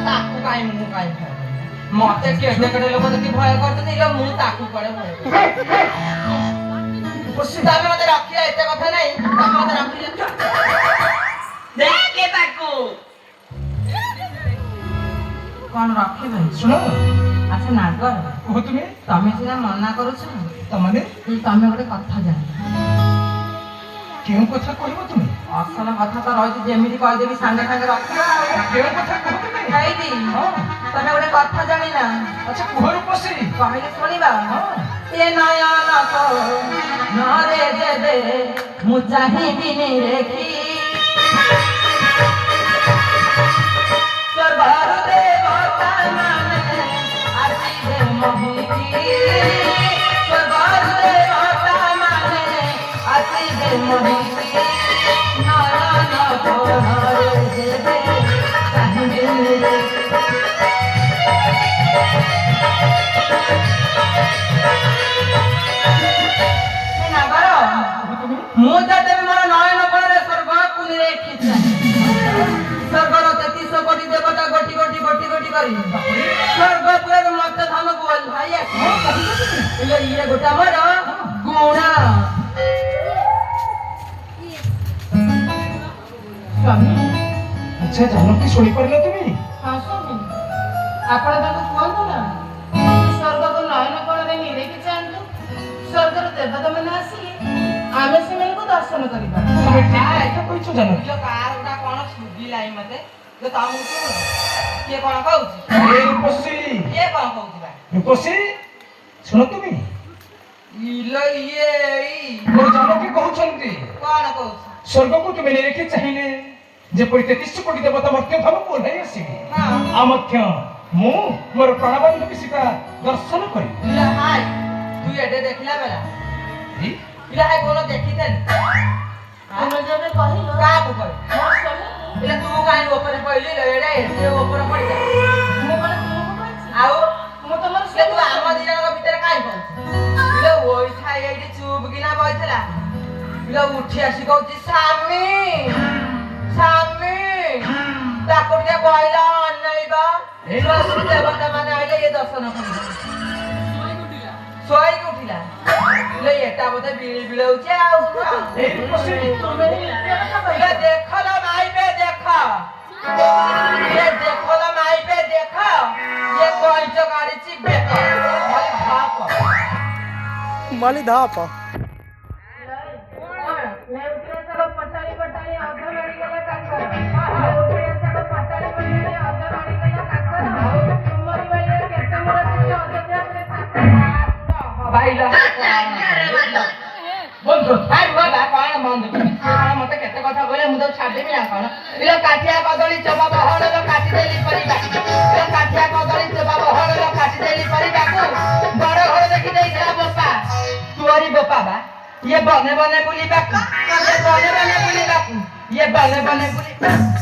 ତାକୁ କାଇଁ ମୁଁ କାଇଁ ଭୟ କରିବି? ମତେ କେଡେ କେଡେ ଲୋକ ଦେଖି ଭୟ କରୁଛନ୍ତି ଇଲୋ ମୁଁ ତାକୁ କୁଆଡେ ଭୟ କରୁଛି? ତମେ ମତେ ରଖିଲ ଏତେ କଥା ନାହିଁ ତମେ ମତେ ରଖିଲ ଦେଖେ ତାକୁ କଣ ରଖିବେ ଶୁଣ ଆଚ୍ଛା ନାଗର କୁହ ତୁମେ ତମେ ସିନା ମନା କରୁଛ ତମାନେ ତମେ ଗୋଟେ କଥା ଜାଣ କେଉଁ କଥା କହିବ ତୁମେ ଅସଲ କଥା ତ ରହିଛି ଯେମିତି କହିଦେବି ସାଙ୍ଗେ ସାଙ୍ଗେ ରଖିବ କେଉଁ କଥା କୁହ ତୁମେ କହିଦି ହଁ ତମେ ଗୋଟେ କଥା ଜାଣିନା ଆଚ୍ଛା କୁହ ରୂପସୀ କହିଲେ ଶୁଣିବା ହଁ ଏ ନୟନ ନରେ ଯେବେ ମୁଁ ଚାହିଁବିନି ରେଖି ସ୍ୱର୍ଗରୁ ଦେବତା ମାନେ ଆସିବେ ମୋହିକି ସ୍ୱର୍ଗରୁ ଦେବତା ମାନେ ଆସିବେ ମୋହିକି ନୟନ ନରେ ଯେବେ ଚାହିଁବିନି ରେଖି ମୁଁ ଯେତେବି ମୋର ନୟନ କୋଣରେ ସ୍ୱର୍ଗକୁ ନିରେଖିଛି ସ୍ୱର୍ଗର 33 କୋଟି ଦେବତା ଗୋଟି ଗୋଟି ଗୋଟି ଗୋଟି କରି ସ୍ୱର୍ଗପୁରରେ ମତେ ଧନକୁ ଓହ୍ଲାଇ ଆସିଲେ ଇଏ ଗୋଟା ମୋର ଗୁଣ ସ୍ୱାମୀ ଆଚ୍ଛା ଜାନକୀ ଶୁଣିପାରିଲ ତୁମେ ହଁ ସ୍ୱାମୀ ଆପଣ ତାଙ୍କୁ କୁହନ୍ତୁ ନା ସ୍ୱର୍ଗକୁ ନୟନ କୋଣରେ ନିରେଖି ଯାଆନ୍ତୁ ସ୍ୱର୍ଗର ଦେବତା ମାନେ ଆସିଲେ ଆମେ ସେମାନଙ୍କୁ ଦର୍ଶନ କରିବା ତୁମେ ଠିକ କଥା କହିଛ ଜାନକୀ କାରଟା କଣ ଶୁଭିଲାଇ ମତେ ଯେ ତମକୁ ଶୁଣୁ କିଏ କଣ କହୁଛି ଏ ରୂପସୀ କିଏ କଣ କହୁଛି ବା ରୂପସୀ ଶୁଣ ତୁମେ ଇଲୋ ଇଏ ମୋ ଜାନକୀ କହୁଛନ୍ତି କଣ କହୁଛି ସ୍ୱର୍ଗକୁ ତୁମେ ନିରେଖି ଚାହିଁଲେ ଯେପରି 33 କୋଟି ଦେବତା ମଧ୍ୟ ଧନକୁ ଓହ୍ଲାଇ ଆସିବେ ହଁ ଆଉ ମଧ୍ୟ ମୁଁ ମୋର ପ୍ରାଣବନ୍ଧୁ ସୀତା ଦର୍ଶନ କରିବି ଇଲୋ ହାଇ ତୁ ଏଟେ ଦେଖିଲା ବେଲା ଇଲୋ ହାଇ କୋନ ଦେଖିତେନି ଆମେ ଯେବେ କହିଲୁ କାହାକୁ କହି ମୋ ସ୍ୱାମୀ ଇଲୋ ତୁ କାହିଁ ଉପରେ କହିଲି ଇଲୋ ଏଡେ ଏତେ ଉପରେ ପଡି ଯା ମୁଁ କଣ ତୁମକୁ କହିଛି ଆଉ ମୁଁ ତମର ସେ ତୁ ଆମ ଦି ଜଣଙ୍କ ଭିତରେ କାହିଁ କହୁଛୁ ଇଲୋ ଓଇ ଥାଇ ଏଇଠି ଚୁପ କିନା ବଇଥିଲା ଇଲୋ ଉଠି ଆସି କହୁଛି ସ୍ୱାମୀ ସ୍ୱାମୀ ତାକୁ ଟିକେ କହିଲା ଅନେଇବା ସ୍ୱର୍ଗ ଦେବତା ମାନେ ଆଇଲେ ଇଏ ଦର୍ଶନ କରିବେ ଶୋଇକି ଉଠିଲା ଇଲୋ ଏଟା ବୋଧେ ବିଳି ବିଳଉଛି ଆଉ ଏ ରୂପସୀ ଇଲୋ ଦେଖ ଲୋ ମାଇପେ ଦେଖ ଇଏ ଦେଖ ଲୋ ମାଇପେ ଦେଖ ଇଏ କଇଁଚ କାଢିଛି ବେକ ଭାଇ ଭାପ ମାଲି ଧାପ ମତେ କେତେ କଥା କହିଲେ ମୁଁ ତ ଛାଡିଦେବି ନା କଣ ଇଲୋ କାଠିଆ କଦଳୀ ଚୋପା ବହଳ କାଟିଦେଲି ପରିବାକୁ କାଠିଆ କଦଳୀ ଚୋପା ବହଳ କାଟିଦେଲି ପରିବାକୁ ବଡ ଘର ଦେଖି ଦେଇଥିଲା ବୋପା ତୋରି ବୋପା ବା ଇଏ ବନେ ବନେ ବୁଲିବାକୁ ଇଏ ବନେ ବନେ ବୁଲିବାକୁ ଇଏ ବନେ ବନେ ବୁଲିବାକୁ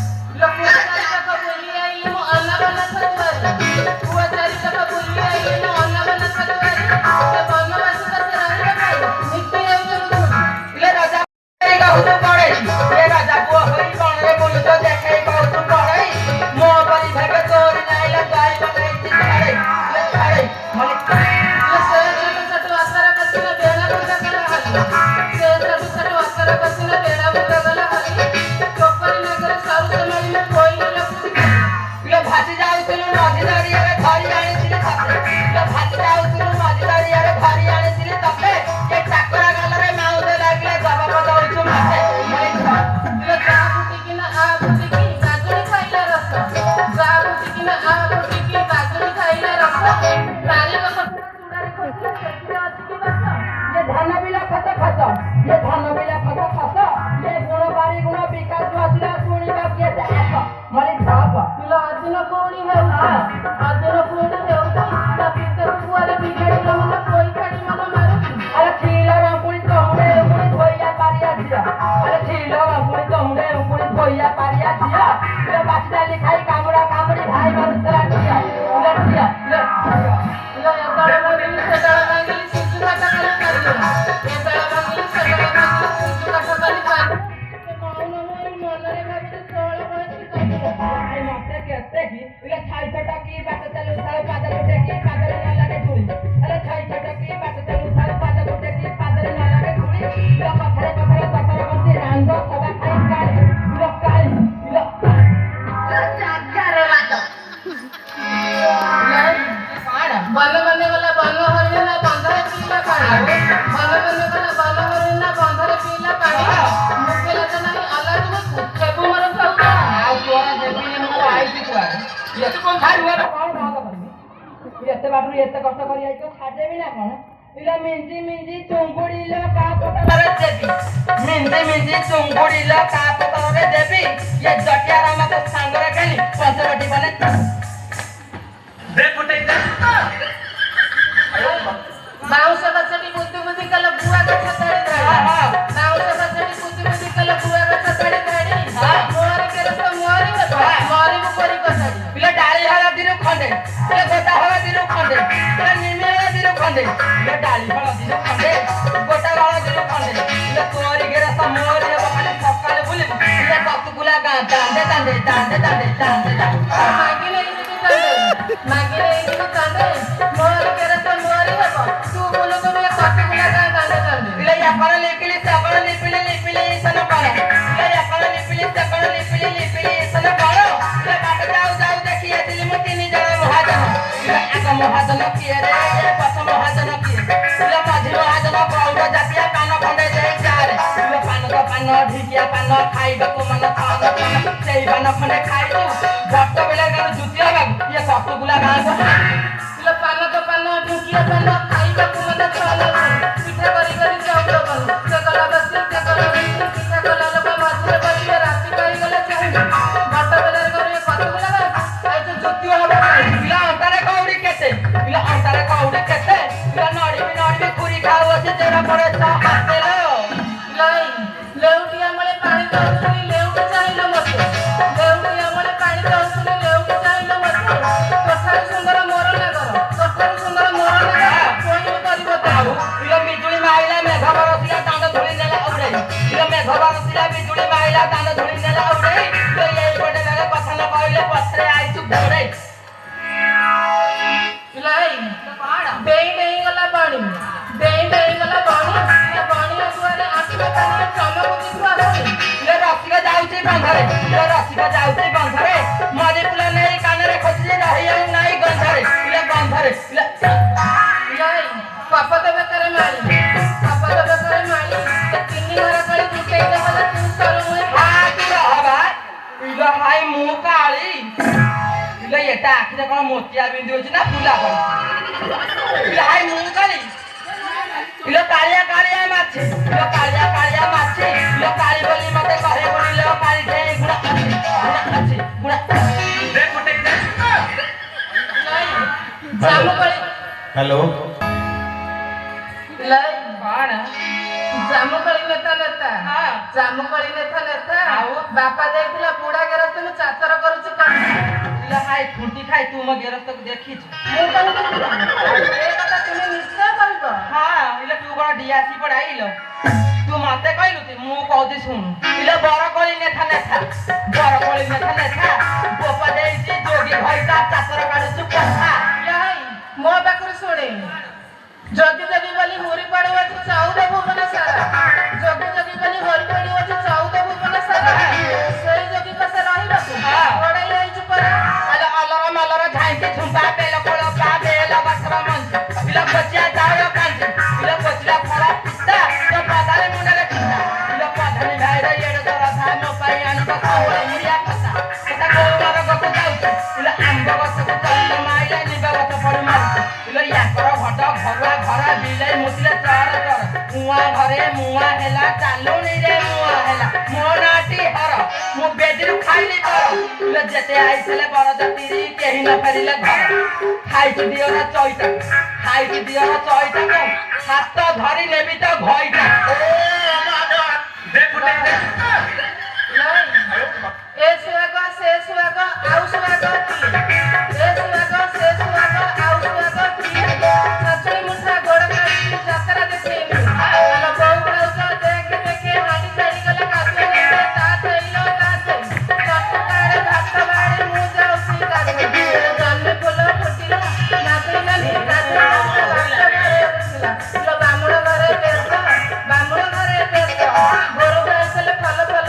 ଏତେ କଣ ଛାଡିବ ନା କଣ ବନ୍ଦ କରିବି ଏତେ ବାଟରୁ ଏତେ କଷ୍ଟ କରି ଆଇଛ ଛାଡିଦେବି ନା କଣ ଇଲା ମିଞ୍ଜି ମିଞ୍ଜି ଚୁଙ୍ଗୁଡିଲ କା ପତରରେ ଦେବି ମିଞ୍ଜି ମିଞ୍ଜି ଚୁଙ୍ଗୁଡିଲ କା ପତରରେ ଦେବି ଏ ଜଟିଆ ରାମକୁ ସାଙ୍ଗରେ ଖେଳି ପଞ୍ଚବଟି ବନେ ଦେ ଫୁଟେଇ ଦେ ବାଉଁଶ ଗଛଟି ବୁଦ୍ଧି ବୁଦ୍ଧି କଲ ବୁଆ ଗଛ ତଳି ଧରି ବାଉଁଶ ଗଛଟି ବୁଦ୍ଧି ବୁଦ୍ଧି କଲ ବୁଆ ଗଛ ତଳି ଧରି ମୋରି କେରସ ମୋରି ମରିବୁ ପରି କଷାଡ଼ି ପିଲା ଡାଳି ହଳଦୀରୁ ଖଣ୍ଡେ ପିଲା ଗୋଟା ହଳଦୀରୁ ଖଣ୍ଡେ ପିଲା ନିମି ହଳଦୀରୁ ଖଣ୍ଡେ ପିଲା ଡାଳି ହଳଦୀରୁ ଖଣ୍ଡେ ଗୋଟା ହଳଦୀରୁ ଖଣ୍ଡେ ପିଲା ତୋରି କେରସ ମୋରି ହେବ ଖାଲି ସକାଳେ ବୁଲିବୁ ପିଲା କତୁକୁଲା ଗାଁ ଦାଣ୍ଡେ ଦାଣ୍ଡେ ଦାଣ୍ଡେ ଦାଣ୍ଡେ ଦାଣ୍ଡେ ମାଗିଲେ ଏଇଠି କାନ୍ଦେ ମୋରି କେରସ ମୋରି ହେବ ତୁ ବୋଲ ତୁ କତୁକୁଲା ଗାଁ ଦାଣ୍ଡେ ଦାଣ୍ଡେ ପିଲା ୟାକଣ ଲିପିଲି ସକଳ ଲିପିଲି ଲିପିଲି ଇସନ କଣ ପିଲା ୟାକଣ ଲିପିଲି ସକଳ ଲିପିଲି ଲିପିଲି ଇସନ କଣ ପିଲା ବାଟ ଯାଉ ଯାଉ ଦେଖି ଆସିଲି ମୁଁ ତିନି ଜଣ ମହାଜନ ପିଲା ଏକ ମହାଜନ କିଏ ରେ ପଛ ମହାଜନ କିଏ ପିଲା ମଝି ମହାଜନ ଗୌଡ଼ ଜାତିଆ ପାନ ଖଣ୍ଡେ ଦେଇ ଚାରେ ପିଲା ପାନ ତ ପାନ ଢିକିଆ ପାନ ଖାଇବାକୁ ମନ ଥାନ ପାନ ସେଇ ପାନ ଖଣ୍ଡେ ଖାଇଛୁ ଭକ୍ତ ବେଲେ ଗାଁ ଜୁତିଆ ବାବୁ ଇଏ କଟୁକୁଲା ଗାଁକୁ ପିଲା ପାନ ତ ପାନ ଢିକିଆ ପାନ ଖାଇବାକୁ ମନ ଥାନ ପିଠା କରି କରି ଚାଉଳ କଲୁ ସେ କଲା ବସି ସେ କଲା ବସି ପିଠା କଲା ଲୋକ ମଝିରେ ବସିଲେ ରାତି ପାଇଗଲେ ଚାହିଁବେ ଭକ୍ତ ବେଲେ କରି କଟୁକୁଲା ଗାଁ ଆଉ ତ ଜୁତିଆ ହବ ପିଲା ଅଣ୍ଟାରେ କଉଡ଼ି କେତେ ପିଲା ଅଣ୍ଟାରେ କଉଡ଼ି କେତେ ପିଲା ନଡ଼ିବି ଖୁରି ଖାଉ ଅଛି ଯେଟା ପଡେ ଛ ହାତେଲ ଲେଉଟି ଆମଳେ ପାଣି ଦଉଥିଲି ଲେଉଟି ଚାହିଁଲ ମତେ ଲେଉଟି ଆମଳେ ପାଣି ଦଉଥିଲି ଲେଉଟି ଚାହିଁଲ ମତେ ତୋଠାରୁ ସୁନ୍ଦର ମୋର ନଗର ତୋଠାରୁ ସୁନ୍ଦର ମୋର ନଗର କୋଇବି କରିବ ତାଉ ପିଲା ବିଜୁଳି ମାଇଲା ମେଘ ବରସିଲା ଦାଣ୍ଡ ଧୂଳି ନେଲା ଉଡେଇ ପିଲା ମେଘ ବରସିଲା ବିଜୁଳି ମାଇଲା ଦାଣ୍ଡ ଧୂଳି ନେଲା ଉଡେଇ ଏଇପଟେ ବେଲେ କଥା ନ କହିଲେ ପଛରେ ଆଇଛୁ ଘୋଡେଇ ପିଲା ଡେଇଁ ଡେଇଁ ଗଲା ବଣି ଡେଇଁ ଡେଇଁ ଗଲା ବଣି ବଣି ଦୁଆରେ ଆସିବା ପାଣି ଚମକୁ ଯିବୁ ଆସୁନି ରସିକ ଯାଉଛି ବନ୍ଧରେ ରସିକ ଯାଉଛି ବନ୍ଧରେ ମରି ଫୁଲ ନେଇ କାନରେ ଖୋଜିଲେ ରହିଯାଉ ନାହିଁ ଗନ୍ଧରେ ପିଲା ଗନ୍ଧରେ କପତ ବେକରେ ମାଳି କପତ ବେକରେ ମାଳି ତିନି ଘର କଳି ଦୁଟେଇ ଦେବଲେ ତୁ ସରୁ ପିଲା ହାଇ ମୁଁ କାଳି ପିଲା ଏଟା ଆଖିରେ କଣ ମୋତିଆ ବିନ୍ଦୁ ଅଛି ନା ଫୁଲା ପଡି ପିଲା ହାଇ ମୁଁ କାଳି ପିଲା କାଳିଆ କାଳିଆ ମାଛି ପିଲା କାଳିଆ କାଳିଆ ମାଛି ପିଲା କାଳି ବୋଲି ମତେ କହେ ବୋଲିଲ କାଳି ଢେଇ ଗୁଣା ଅଛି ଗୁଣା ଦେ ଫୁଟେଇ ଦେ ଜାମୁକଳି हेलो লাই କଣ ଜାମୁକଳି ନେତା ନେତା ଜାମୁକଳି ନେତା ନେତା ଆଉ ବାପା ଯାଇଥିଲା ବୁଢା ଗେରସ୍ତ ମୁଁ ଚାତର କରୁଛି କଣ ପିଲା ହାଇ ଖୁଣ୍ଟି ଖାଇ ତୁ ମୋ ଗେରସ୍ତକୁ ଦେଖିଛୁ ମୁଁ କହିଲି ଏ କଥା ତୁମେ ନିଶ୍ଚୟ କହିବ ହଁ ଇଲେ ତୁ କଣ ଡିଆସି ପଡାଇଲ ତୁ ମତେ କହିଲୁ ମୁଁ କହୁଛି ଶୁଣୁ ଇଲେ ବରକଳି ନେତା ନେତା ବରକଳି ନେତା ନେତା ବୋପା ଦେଇଛି ଯୋଗୀ ଭାଇଟା ଚାତର କାଢୁଛୁ କଥା ମୋ ପାଖରୁ ଶୁଣେ ଯୋଗୀ ଯୋଗୀ ବୋଲି ହୁରି ପଡୁଅଛି 14 ଭୁବନ ସାରା ଯୋଗୀ ଯୋଗୀ ବୋଲି ହୁରି ପଡୁଅଛି 14 ଭୁବନ ସାରା ସେଇ ଯୋଗୀ ପାଶେ ରହିବାକୁ ପଡାଇ ହେଇଛୁ ପରା ଅଲର ମଲର ଝାଇକି ଝୁମ୍ପା ବେଲ କୋଳ ପା ବେଲ ଗଛର ମଞ୍ଜି ପିଲା ପଚିଆ ଚାଉଳ କାଞ୍ଜି ପିଲା ପଚିଲା ଫଳ ପିତା ତ ପଦାରେ ମୁଣ୍ଡରେ ପିତା ପିଲା ପଧାନି ଭାଇର ଏଡ ଦରଧା ମୋ ପାଇଁ ଆଣିବ କଉଳ ମୁରିଆ ଖତା ସେଟା କୋଉମର ଗଛ ଯାଉଛି ପିଲା ଆମ୍ବ ଗଛକୁ ଚାଲିଲ ମାଇଲା ନିବ ଗଛ ପଡୁ ମାରୁଛି ପିଲା ୟାଙ୍କର ଘଟ ଘରୁଆ ଘର ବିଲେଇ ମୁତିଲେ ଚର ଚର ମୁଆ ଘରେ ମୁଆ ହେଲା ଚାଲୁଣି ରେ ମୁଆ ହେଲା ମୋ ନାଟି ହର ମୁଁ ବେଦିରୁ ଖାଇଲି ତର ପିଲା ଯେତେ ଆଇଥିଲେ ବରଯାତ୍ରୀ କେହି ନ ଫେରିଲେ ଘର ଖାଇଛି ଦିଅର ଚଇଟା ଖାଇଛି ଦିଅର ଚଇଟାକୁ ହାତ ଧରି ନେବି ତ ଘଇଟା ଦେ ଫୁଟେଇ ଦେ ଏ ସୁଆଗ ସେ ସୁଆଗ ଆଉ ସୁଆଗ କିଏ ଏ ସୁଆଗ ସେ ସୁଆଗ ଆଉ ସୁଆଗ କିଏ ଛାଛୁରୀ ମୁଠା ଗୋଡ଼ କାଢି ଯାତ୍ରା ଦେଖେଇଲି ଆଲୋ ବୋଉ ଭାଉଜ ଦେଖେ ଦେଖେ ହାଣ୍ଡି ଛାଡ଼ି ଗଲେ କାଦୁଅ ନେବେ ତା ଥଇଲ ତା ଥଇ ଚଟୁ କାଳେ ଭାତ ବାড়ি ମୁଁ ଯାଉଛି ଗାଧୋଇ ଜହ୍ନି ଫୁଲ ଫୁଟିଲା ନାଚିଲାନି ଗାଧୋଇ ବାମୁଣ ଘରେ ବେଶ ଭୋରୁ ଗାଇଥିଲେ ଫଲ ଫଲ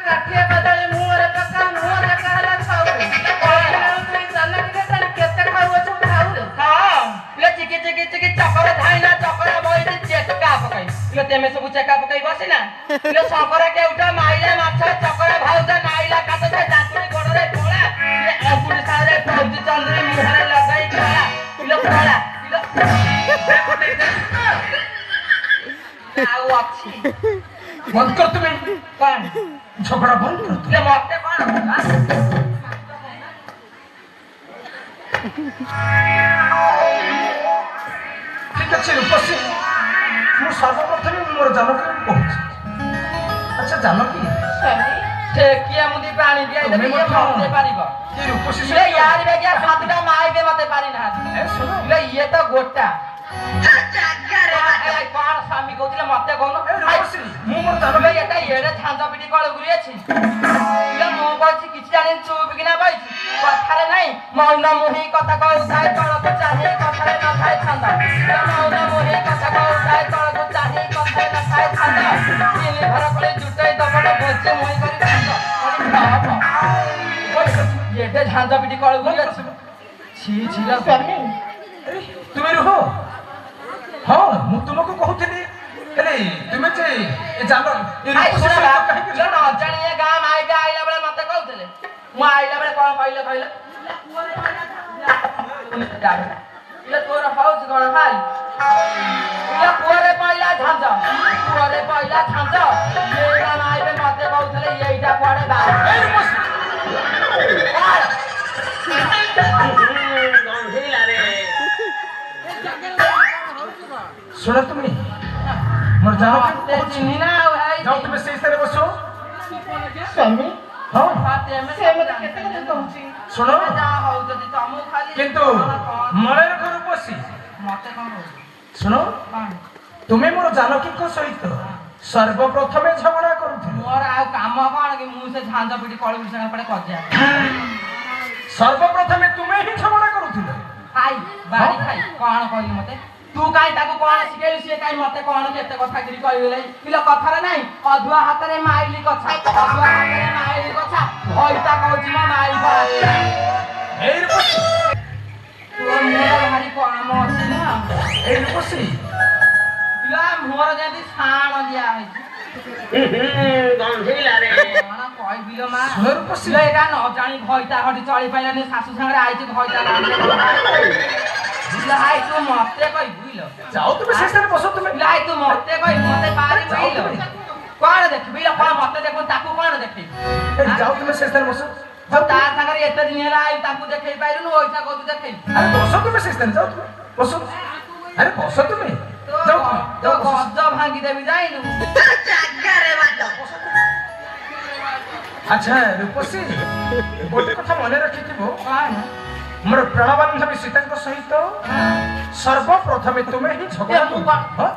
କାଠିଏ ବଦଳି ମୁହଁରେ ପକା ମୁହଁ ଦେଖା ହେଲା ଖାଉରେ କେତେ ଖାଉଅଛୁ ଖାଉରେ ହଁ ଇଲେ ଚିକି ଚିକି ଚିକି ଚକର ଧାଇନା ଚକର ବଇଛି ଚେକା ପକାଇ ଇଲେ ତେମେ ସବୁ ଚେକା ପକାଇ ବସିନା ଇଲେ ଶଙ୍କର କେଉଟା ମାଇଲା ମାଛ ଚକର ଭାଉଜ ନାଇଲା କାଟ ଥାଏ ଦାନ୍ତୁଣି ଗୋଡରେ ପୋଳା ଇଲେ ଅଙ୍କୁଡ଼ି ସାଳରେ ଫୌଜି ଚନ୍ଦ୍ରୀ ମୁହଁରେ ଲଗାଇ ଖଳା ଇଲେ ଖଳା ଇଲେ ଆଉ ଅଛି ବନ୍ଦ କର ତୁମେ କଣ ଝଗଡ଼ା ବନ୍ଦ କର ତୁମେ ଇଲେ ମତେ କଣ ঠিক আছে রূপসী ମୁଁ ସର୍ବପ୍ରଥମେ ମୋର ଜାନକୀ କହୁଛି ଆଚ୍ଛା ଜାନକୀ ଠେକିଆ ମୁଦି ପାଣି ଦିଆଇ ତୁମେ ଦେବି ମଧ୍ୟ ମତେ ପାରିବ ଏ ରୂପସୀ ଇଲେ ୟାର ବେଗିଆ ସାତଟା ମାଇବେ ମତେ ପାରି ନାହାନ୍ତି ଏ ଶୁଣ ଇଲେ ଇଏ ତ ଗୋଟା କଣ ସ୍ୱାମୀ କହୁଥିଲେ ମତେ କହୁନ ଏ ରୂପସୀ ମୁଁ ମୋର ଇଲେ ଜାନକୀ ଏଟା ଏଡେ ଝାଞ୍ଜ ପିଟି କଳ ଗୁରି ଅଛି ଇଲେ ମୁଁ କହୁଛି କିଛି ଜାଣିନି ଚୁପ କିନା ବଇଛି କଥାରେ ନାହିଁ ମୌନ ମୁହିଁ କଥା କହୁଥାଏ ତଳକୁ ଚାହିଁ କଥାରେ ନଥାଏ ଛନ୍ଦ ଇଲେ ମୌନ ମୁହିଁ କଥା କହୁଥାଏ ତଳକୁ ଚାହିଁ କଥାରେ ନଥାଏ ଛନ୍ଦ ତିନି ଘର କୋଳି ଜୁଟେଇ ଦବଡ଼ ଭୋଜି ମୁହିଁ କରି ଛନ୍ଦ ଏଡେ ଝାଞ୍ଜ ପିଟି କଳ ଗୁରି ଅଛି ଛି ଛି ଲା ସ୍ୱାମୀ ତୁମେ ରୁହ ହଁ ମୁଁ ତୁମକୁ କହୁଥିଲି ହେଲେ ତୁମେ ଯେ ଏ ଜାନ ଏ ଆଇ ରୂପସୀ ଶୁଣ ସହିତ କାହିଁକି ବା ନ ଜାଣିଏ ଗାଁ ମାଇବେ ଆଇଲା ବେଳେ ମତେ କହୁଥିଲେ ମୁଁ ଆଇଲା ବେଳେ କଣ କହିଲେ କହିଲେ ଇଲେ ତୋର ହଉଛି କଣ ଭାଇ ଇଲେ କୂଅରେ ପଇଲା ଝାଞ୍ଜ କୂଅରେ ପଇଲା ଝାଞ୍ଜ ଏଇଟା ମାଇବେ ମତେ କହୁଥିଲେ ଏଇଟା କୁଆଡେ ବାହା ଏ ରୂପସୀ ଶୁଣ ତୁମେ ମୋର ଜାନକୀ ମତେ ଚିହ୍ନି ନା ଆଉ ହେଇ ଯାଅ ତୁମେ ସେଇ ସ୍ଥାନରେ ବସ ସ୍ୱାମୀ ହଁ ସେ ମତେ କେତେ କଥା କହୁଛି ଶୁଣ ଯାହା ହଉ ଯଦି ତମକୁ ଖାଲି କିନ୍ତୁ ମଳୟର ରୂପସୀ ମତେ କଣ କହୁଛି ଶୁଣ କଣ ତୁମେ ମୋର ଜାନକୀଙ୍କ ସହିତ ସର୍ବପ୍ରଥମେ ଝଗଡ଼ା କରୁଥିଲ ମୋର ଆଉ କାମ କଣ କି ମୁଁ ସେ ଝାଞ୍ଜ ପିଟି କଳଗୁଡ଼ି ସାଙ୍ଗେ ପଡେ କଜିଆ ସର୍ବପ୍ରଥମେ ତୁମେ ହିଁ ଝଗଡ଼ା କରୁଥିଲ ଖାଇ ବାଡ଼ି ଖାଇ କଣ କହିଲୁ ମତେ ତୁ କାଇଁ ତାକୁ କଣ ଶିଖେଇଲୁ ସିଏ କାଇଁ ମତେ କଣ କେତେ କଥା କିରି କହିଲେ କିଲୋ କଥାରେ ନାହିଁ ଅଧୁଆ ହାତରେ ମାଇଲି କଛା ଅଧୁଆ ହାତରେ ମାଇଲି କଛା ଭଇତା କହୁଛି ମୋ ମାଇ ଏଇ ରୂପସୀ ତୋ ମୁହଁର ଭାରି କାମ ଅଛି ନା ଏଇ ରୂପସୀ ପିଲା ମୁହଁର ଯେମିତି ସାଣ ଦିଆ ହେଇଛି କଣ କହିବିଲୋ ମା ଶୁଣ ରୂପସୀ ପିଲା ଏଇଟା ନ ଜାଣି ଭଇତା ଘଟି ଚଳି ପାଇଲାନି ଶାଶୁ ସାଙ୍ଗରେ ଆଇଛି ଭଇତା ହାଇ ତୁ ମତେ କହି ବୁଝିଲ ଯାଅ ତୁମେ ସେଇ ସ୍ଥାନରେ ବସ ତୁମେ ହାଇ ତୁ ମତେ କହି ମତେ ପାରି ବୁଝିଲ କଣ ଦେଖିବି କଣ ମତେ ଦେଖୁ ତାକୁ କଣ ଦେଖେଇ ଏ ଯାଅ ତୁମେ ସେଇ ସ୍ଥାନରେ ବସ ତା ସାଙ୍ଗରେ ଏତେ ଦିନ ହେଲା ଆଇ ତାକୁ ଦେଖେଇ ପାଇଲୁନୁ ଓଇସା କହୁଛୁ ଦେଖେଇ ଆରେ ବସ ତୁମେ ସେଇ ସ୍ଥାନରେ ଯାଅ ତୁମେ ବସ ଆରେ ବସ ତୁମେ ଯାଅ ତୁମେ ତୋ ଯାଅ ବସ ଗଜ ଭାଙ୍ଗି ଦେବି ଯାଇନୁ ଆଚ୍ଛା ରୂପସୀ ଗୋଟେ କଥା ମନେ ରଖିଥିବ କଣ ମୋର ପ୍ରାଣବାନ୍ଧବୀ ସୀତାଙ୍କ ସହିତ ସର୍ବପ୍ରଥମେ ତୁମେ ହିଁ ଝଗଡ଼ା ମୁଁ କରୁଛ ହଁ?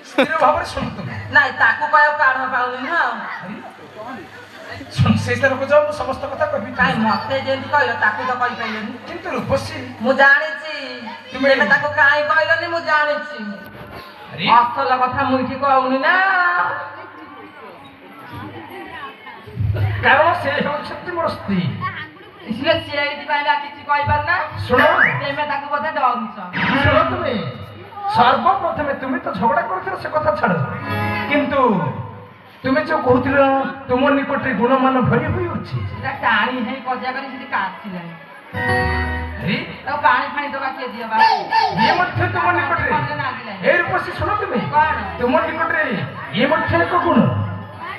ସ୍ଥିର ଭାବରେ ଶୁଣ ତୁମେ ନାଇଁ ତାକୁ କହିବାକୁ କାଢ ପାଉନି ନା ଶୁଣ ସେଇ ସ୍ଥାନକୁ ଯାଅ ମୁଁ ସମସ୍ତ କଥା କହିବି କାଇଁ ମତେ ଯେମିତି କହିଲ ତାକୁ ତ କହିପାରିଲନି କିନ୍ତୁ ରୂପସୀ ମୁଁ ଜାଣିଛି ତୁମେ ତାକୁ କାହିଁ କହିଲନି ମୁଁ ଜାଣିଛି ଆରେ ଅସଲ କଥା ମୁଁ ଏଠି କହୁନି ନା କାରଣ ସେ ହେଉଛନ୍ତି ମୋର ସ୍ତ୍ରୀ ସିଏ ସେଇଥିପାଇଁ ବା କିଛି କହିପାରୁନା ଶୁଣ ତେମେ ତାକୁ ବୋଧେ ଡରୁଛ ଶୁଣ ତୁମେ ସର୍ବପ୍ରଥମେ ତୁମେ ତ ଝଗଡ଼ା କରୁଥିଲ ସେ କଥା ଛାଡ଼ କିନ୍ତୁ ତୁମେ ଯୋଉ କହୁଥିଲ ତୁମ ନିକଟରେ ଗୁଣମାନ ଭରି ହୋଇଅଛି ସେଟା ଟାଣି ହେଇ କଜିଆ କରି ସେଠି କାଟିଲାଣି ଆରେ ତାକୁ ପାଣି ଫାଣି ଦବା କିଏ ଦିଅ ବା ଇଏ ମଧ୍ୟ ତୁମ ନିକଟରେ ଏ ରୂପସୀ ଶୁଣ ତୁମେ କଣ ତୁମ ନିକଟରେ ଇଏ ମଧ୍ୟ ଏକ ଗୁଣ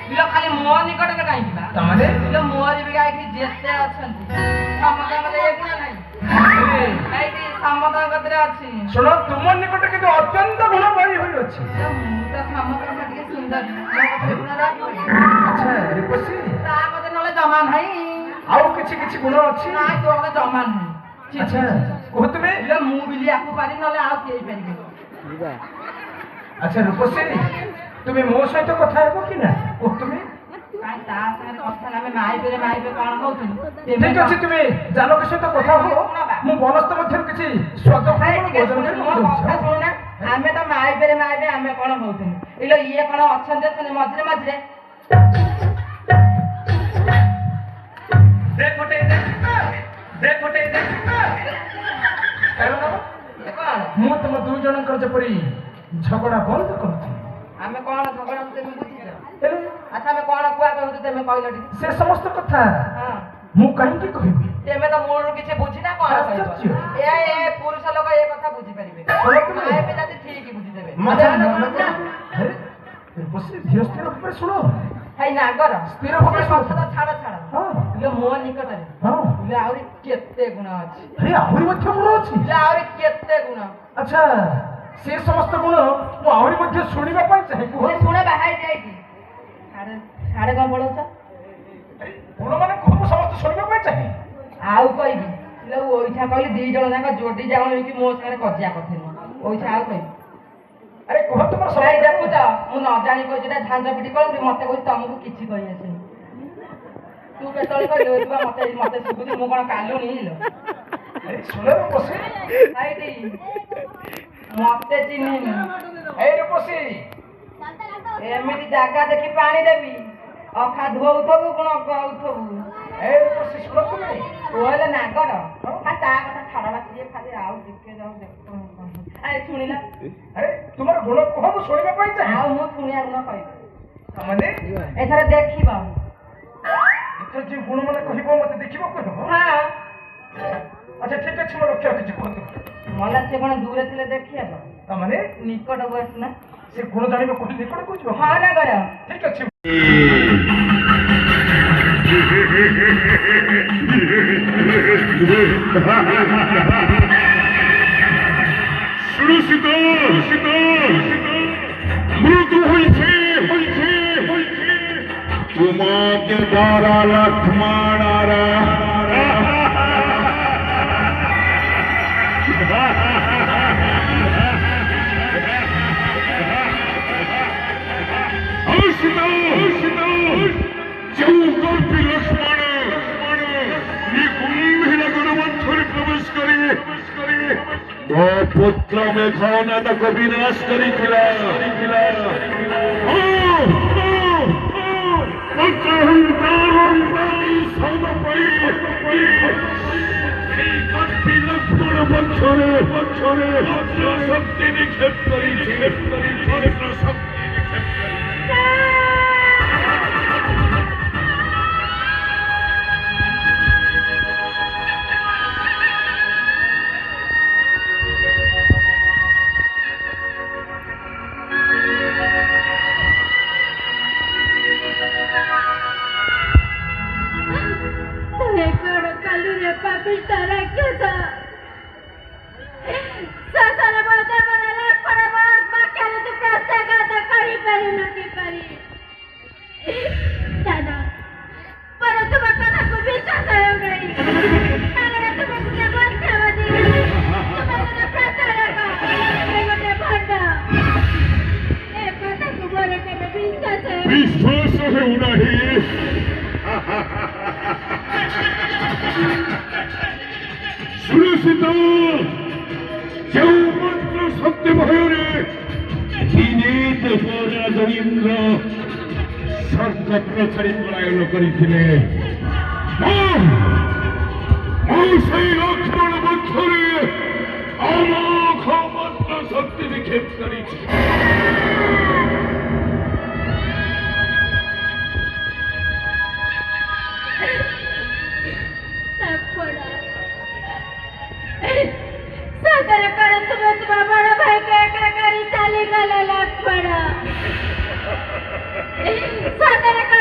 ପିଲା ଖାଲି ମୋ ନିକଟରେ କାହିଁକି ବା ତାମାନେ ପିଲା ମୋରି ବି ଏଠି ଯେତେ ଅଛନ୍ତି ସମସ୍ତଙ୍କର ଏଠି ନା ନାହିଁ ଆରେ, ଏଇଠି ସମସ୍ତଙ୍କ କତିରେ ଅଛି ଶୁଣ ତୁମ ନିକଟରେ କିନ୍ତୁ ଅତ୍ୟନ୍ତ ଗୁଣ ଭରି ହୋଇଅଛି ମୁଁ ତ ସମସ୍ତଙ୍କ ଟିକେ ସୁନ୍ଦର ମୋ କତିରେ ଗୁଣ ରହିବନି। ଆଚ୍ଛା ରୂପସୀ ତା କତିରେ ନହେଲେ ଜମା ନାହିଁ ଆଉ କିଛି କିଛି ଗୁଣ ଅଛି ନାଇଁ ତୋ କତିରେ ଜମା ନାହିଁ ଆଚ୍ଛା କୁହ ତୁମେ ପିଲା ମୁଁ ବିଲି ଆକୁ ପାରି ନହେଲେ ଆଉ କେହି ପାରିବେ ଆଚ୍ଛା ରୂପସୀ ତୁମେ ମୋ ସହିତ କଥା ହେବ କି ନା କୁହ ତୁମେ କାଇଁ ତା ସାଙ୍ଗରେ କଥା ଆମେ ମାଇବେ କଣ କହୁଥିଲୁ ଠିକ ଅଛି ତୁମେ ଜାନକ ସହିତ କଥା ହୁଅ ମୁଁ ବନସ୍ତ ମଧ୍ୟରୁ କିଛି ସ୍ୱାଦ ମୋ କଥା ଶୁଣୁନା ଆମେ ତ ମାଇବେ ଆମେ କଣ କହୁଥିଲୁ ଇଲୋ ଇଏ କଣ ଅଛନ୍ତି ମଝିରେ ମୁଁ ତୁମ ଦୁଇ ଜଣଙ୍କର ଯେପରି ଝଗଡ଼ା ବନ୍ଦ କରୁଥିଲି ଆମେ କଣ ଝଗଡ଼ା ତମେ ବୁଝିଛ ହେଲେ ଆଚ୍ଛା ଆମେ କଣ କୁଆ କହୁଛୁ ତମେ କହିଲ ଟିକେ ସେ ସମସ୍ତ କଥା ହଁ ମୁଁ କାହିଁକି କହିବି ତେମେ ତ ମୂଳରୁ କିଛି ବୁଝିନା କଣ ଆଶ୍ଚର୍ଯ୍ୟ। ଏ ପୁରୁଷ ଲୋକ ଏ କଥା ବୁଝିପାରିବେ ଏବେ ଯଦି ଠିକ ବୁଝିଦେବେ ବସି ଧୀର ସ୍ଥିର ଭାବରେ ଶୁଣ ହେଇ ନାଗର ସ୍ଥିର ଭାବରେ ଶୁଣ କଥା ଛାଡ ହଁ ଇଲୋ ମୋ ନିକଟରେ ହଁ ଇଲୋ ଆହୁରି କେତେ ଗୁଣ ଅଛି ଆରେ ଆହୁରି ମଧ୍ୟ ଗୁଣ ଅଛି ଇଲୋ ଆହୁରି କେତେ ଗୁଣ ଆଚ୍ଛା ସେ ସମସ୍ତ ଗୁଣ ମୁଁ ଆହୁରି ମଧ୍ୟ ଶୁଣିବା ପାଇଁ ଚାହେଁ କୁହ ଶୁଣେ ବାହାଇ ଯାଇକି ସାଡେ କଣ ପଢଉଛ ଗୁଣ ମାନେ କୁହ ମୁଁ ସମସ୍ତେ ଶୁଣିବା ପାଇଁ ଚାହେଁ ଆଉ କହିବି ଇଲୋ ଓଇଠା କହିଲି ଦି ଜଣ ଯାକ ଯୋଡି ଯାଉ ହେଇକି ମୋ ସାଙ୍ଗରେ କଜିଆ କରିଥିଲୁ ଓଇଠା ଆଉ କହିବି ଆରେ କୁହ ତୁମର ଭାଇ ଦେଖୁଛ ମୁଁ ନ ଜାଣି କହିଛି ଏଟା ଝାଞ୍ଜ ପିଟି କହିବି ମତେ କହୁଛି ତମକୁ କିଛି କହି ଆସେନି ତୁ କେତେବେଳେ କହିଲୁ ମତେ ଶୁଭୁଛି ମୁଁ କଣ କାଲୁଣି ହେଇଲ ଶୁଣ ବସି ଭାଇଟି ମତେ ଚିହ୍ନିନି ଏଇ ରୂପସୀ ଏମିତି ଜାଗା ଦେଖି ପାଣି ଦେବି ଅଖା ଧୋଉଥବୁ କଣ କହୁଥବୁ ଏଇ ରୂପସୀ ଶୁଣ ତୁମେ କହିଲେ ନାଗର ତା କଥା ଛାଡ ସିଏ ଖାଲି ଆଉ ଟିକେ ଯାଉ ଦେଖ ଶୁଣିଲା ଆରେ ତୁମର ଗୁଣ କୁହ ମୁଁ ଶୁଣିବା ପାଇଁ ଚାହେଁ ଆଉ ମୁଁ ଶୁଣିବା ଗୁଣ କହିବି ମାନେ ଏଥର ଦେଖିବ ଏଥର ଯେ ଗୁଣ ମାନେ କହିବ ମତେ ଦେଖିବ କହିବ ହଁ ଆଚ୍ଛା ଠିକ ଅଛି ମୁଁ ଲକ୍ଷ୍ୟ ରଖିଛି କୁହନ୍ତୁ ମଲା ସେ କଣ ଦୂରେ ଥିଲେ ଦେଖିହବ ତାମାନେ ନିକଟକୁ ଆସିନା ସେ ଗୁଣ ଜାଣିବ କୋଉଠି ନିକଟକୁ ଯିବ ହଁ ନାଗର ଠିକ ଅଛି মৃত্যু হয়েছে তোমাকে দ্বারা লক্ষ্মণ চৌকল্পী লক্ষ্মণ কুম্ভীর গণমন্থরে প্রবেশ করে পুত্র মেঘনাথক বিনাশ করিছিল লক্ষ্মণ বছরে শক্তি নিক্ষেপ করেছে विश्वास हेउनाही सुरक्षित जो मंत्र सत्य भୟରେ दिने देवराज इन्द्र सर्वत्र छाड़ी पलायन କରିଥିଲେ সেই লক্ষ্মণ বছরে অমোঘ মন্ত্র শক্তি নিক্ষেপ করেছে सादर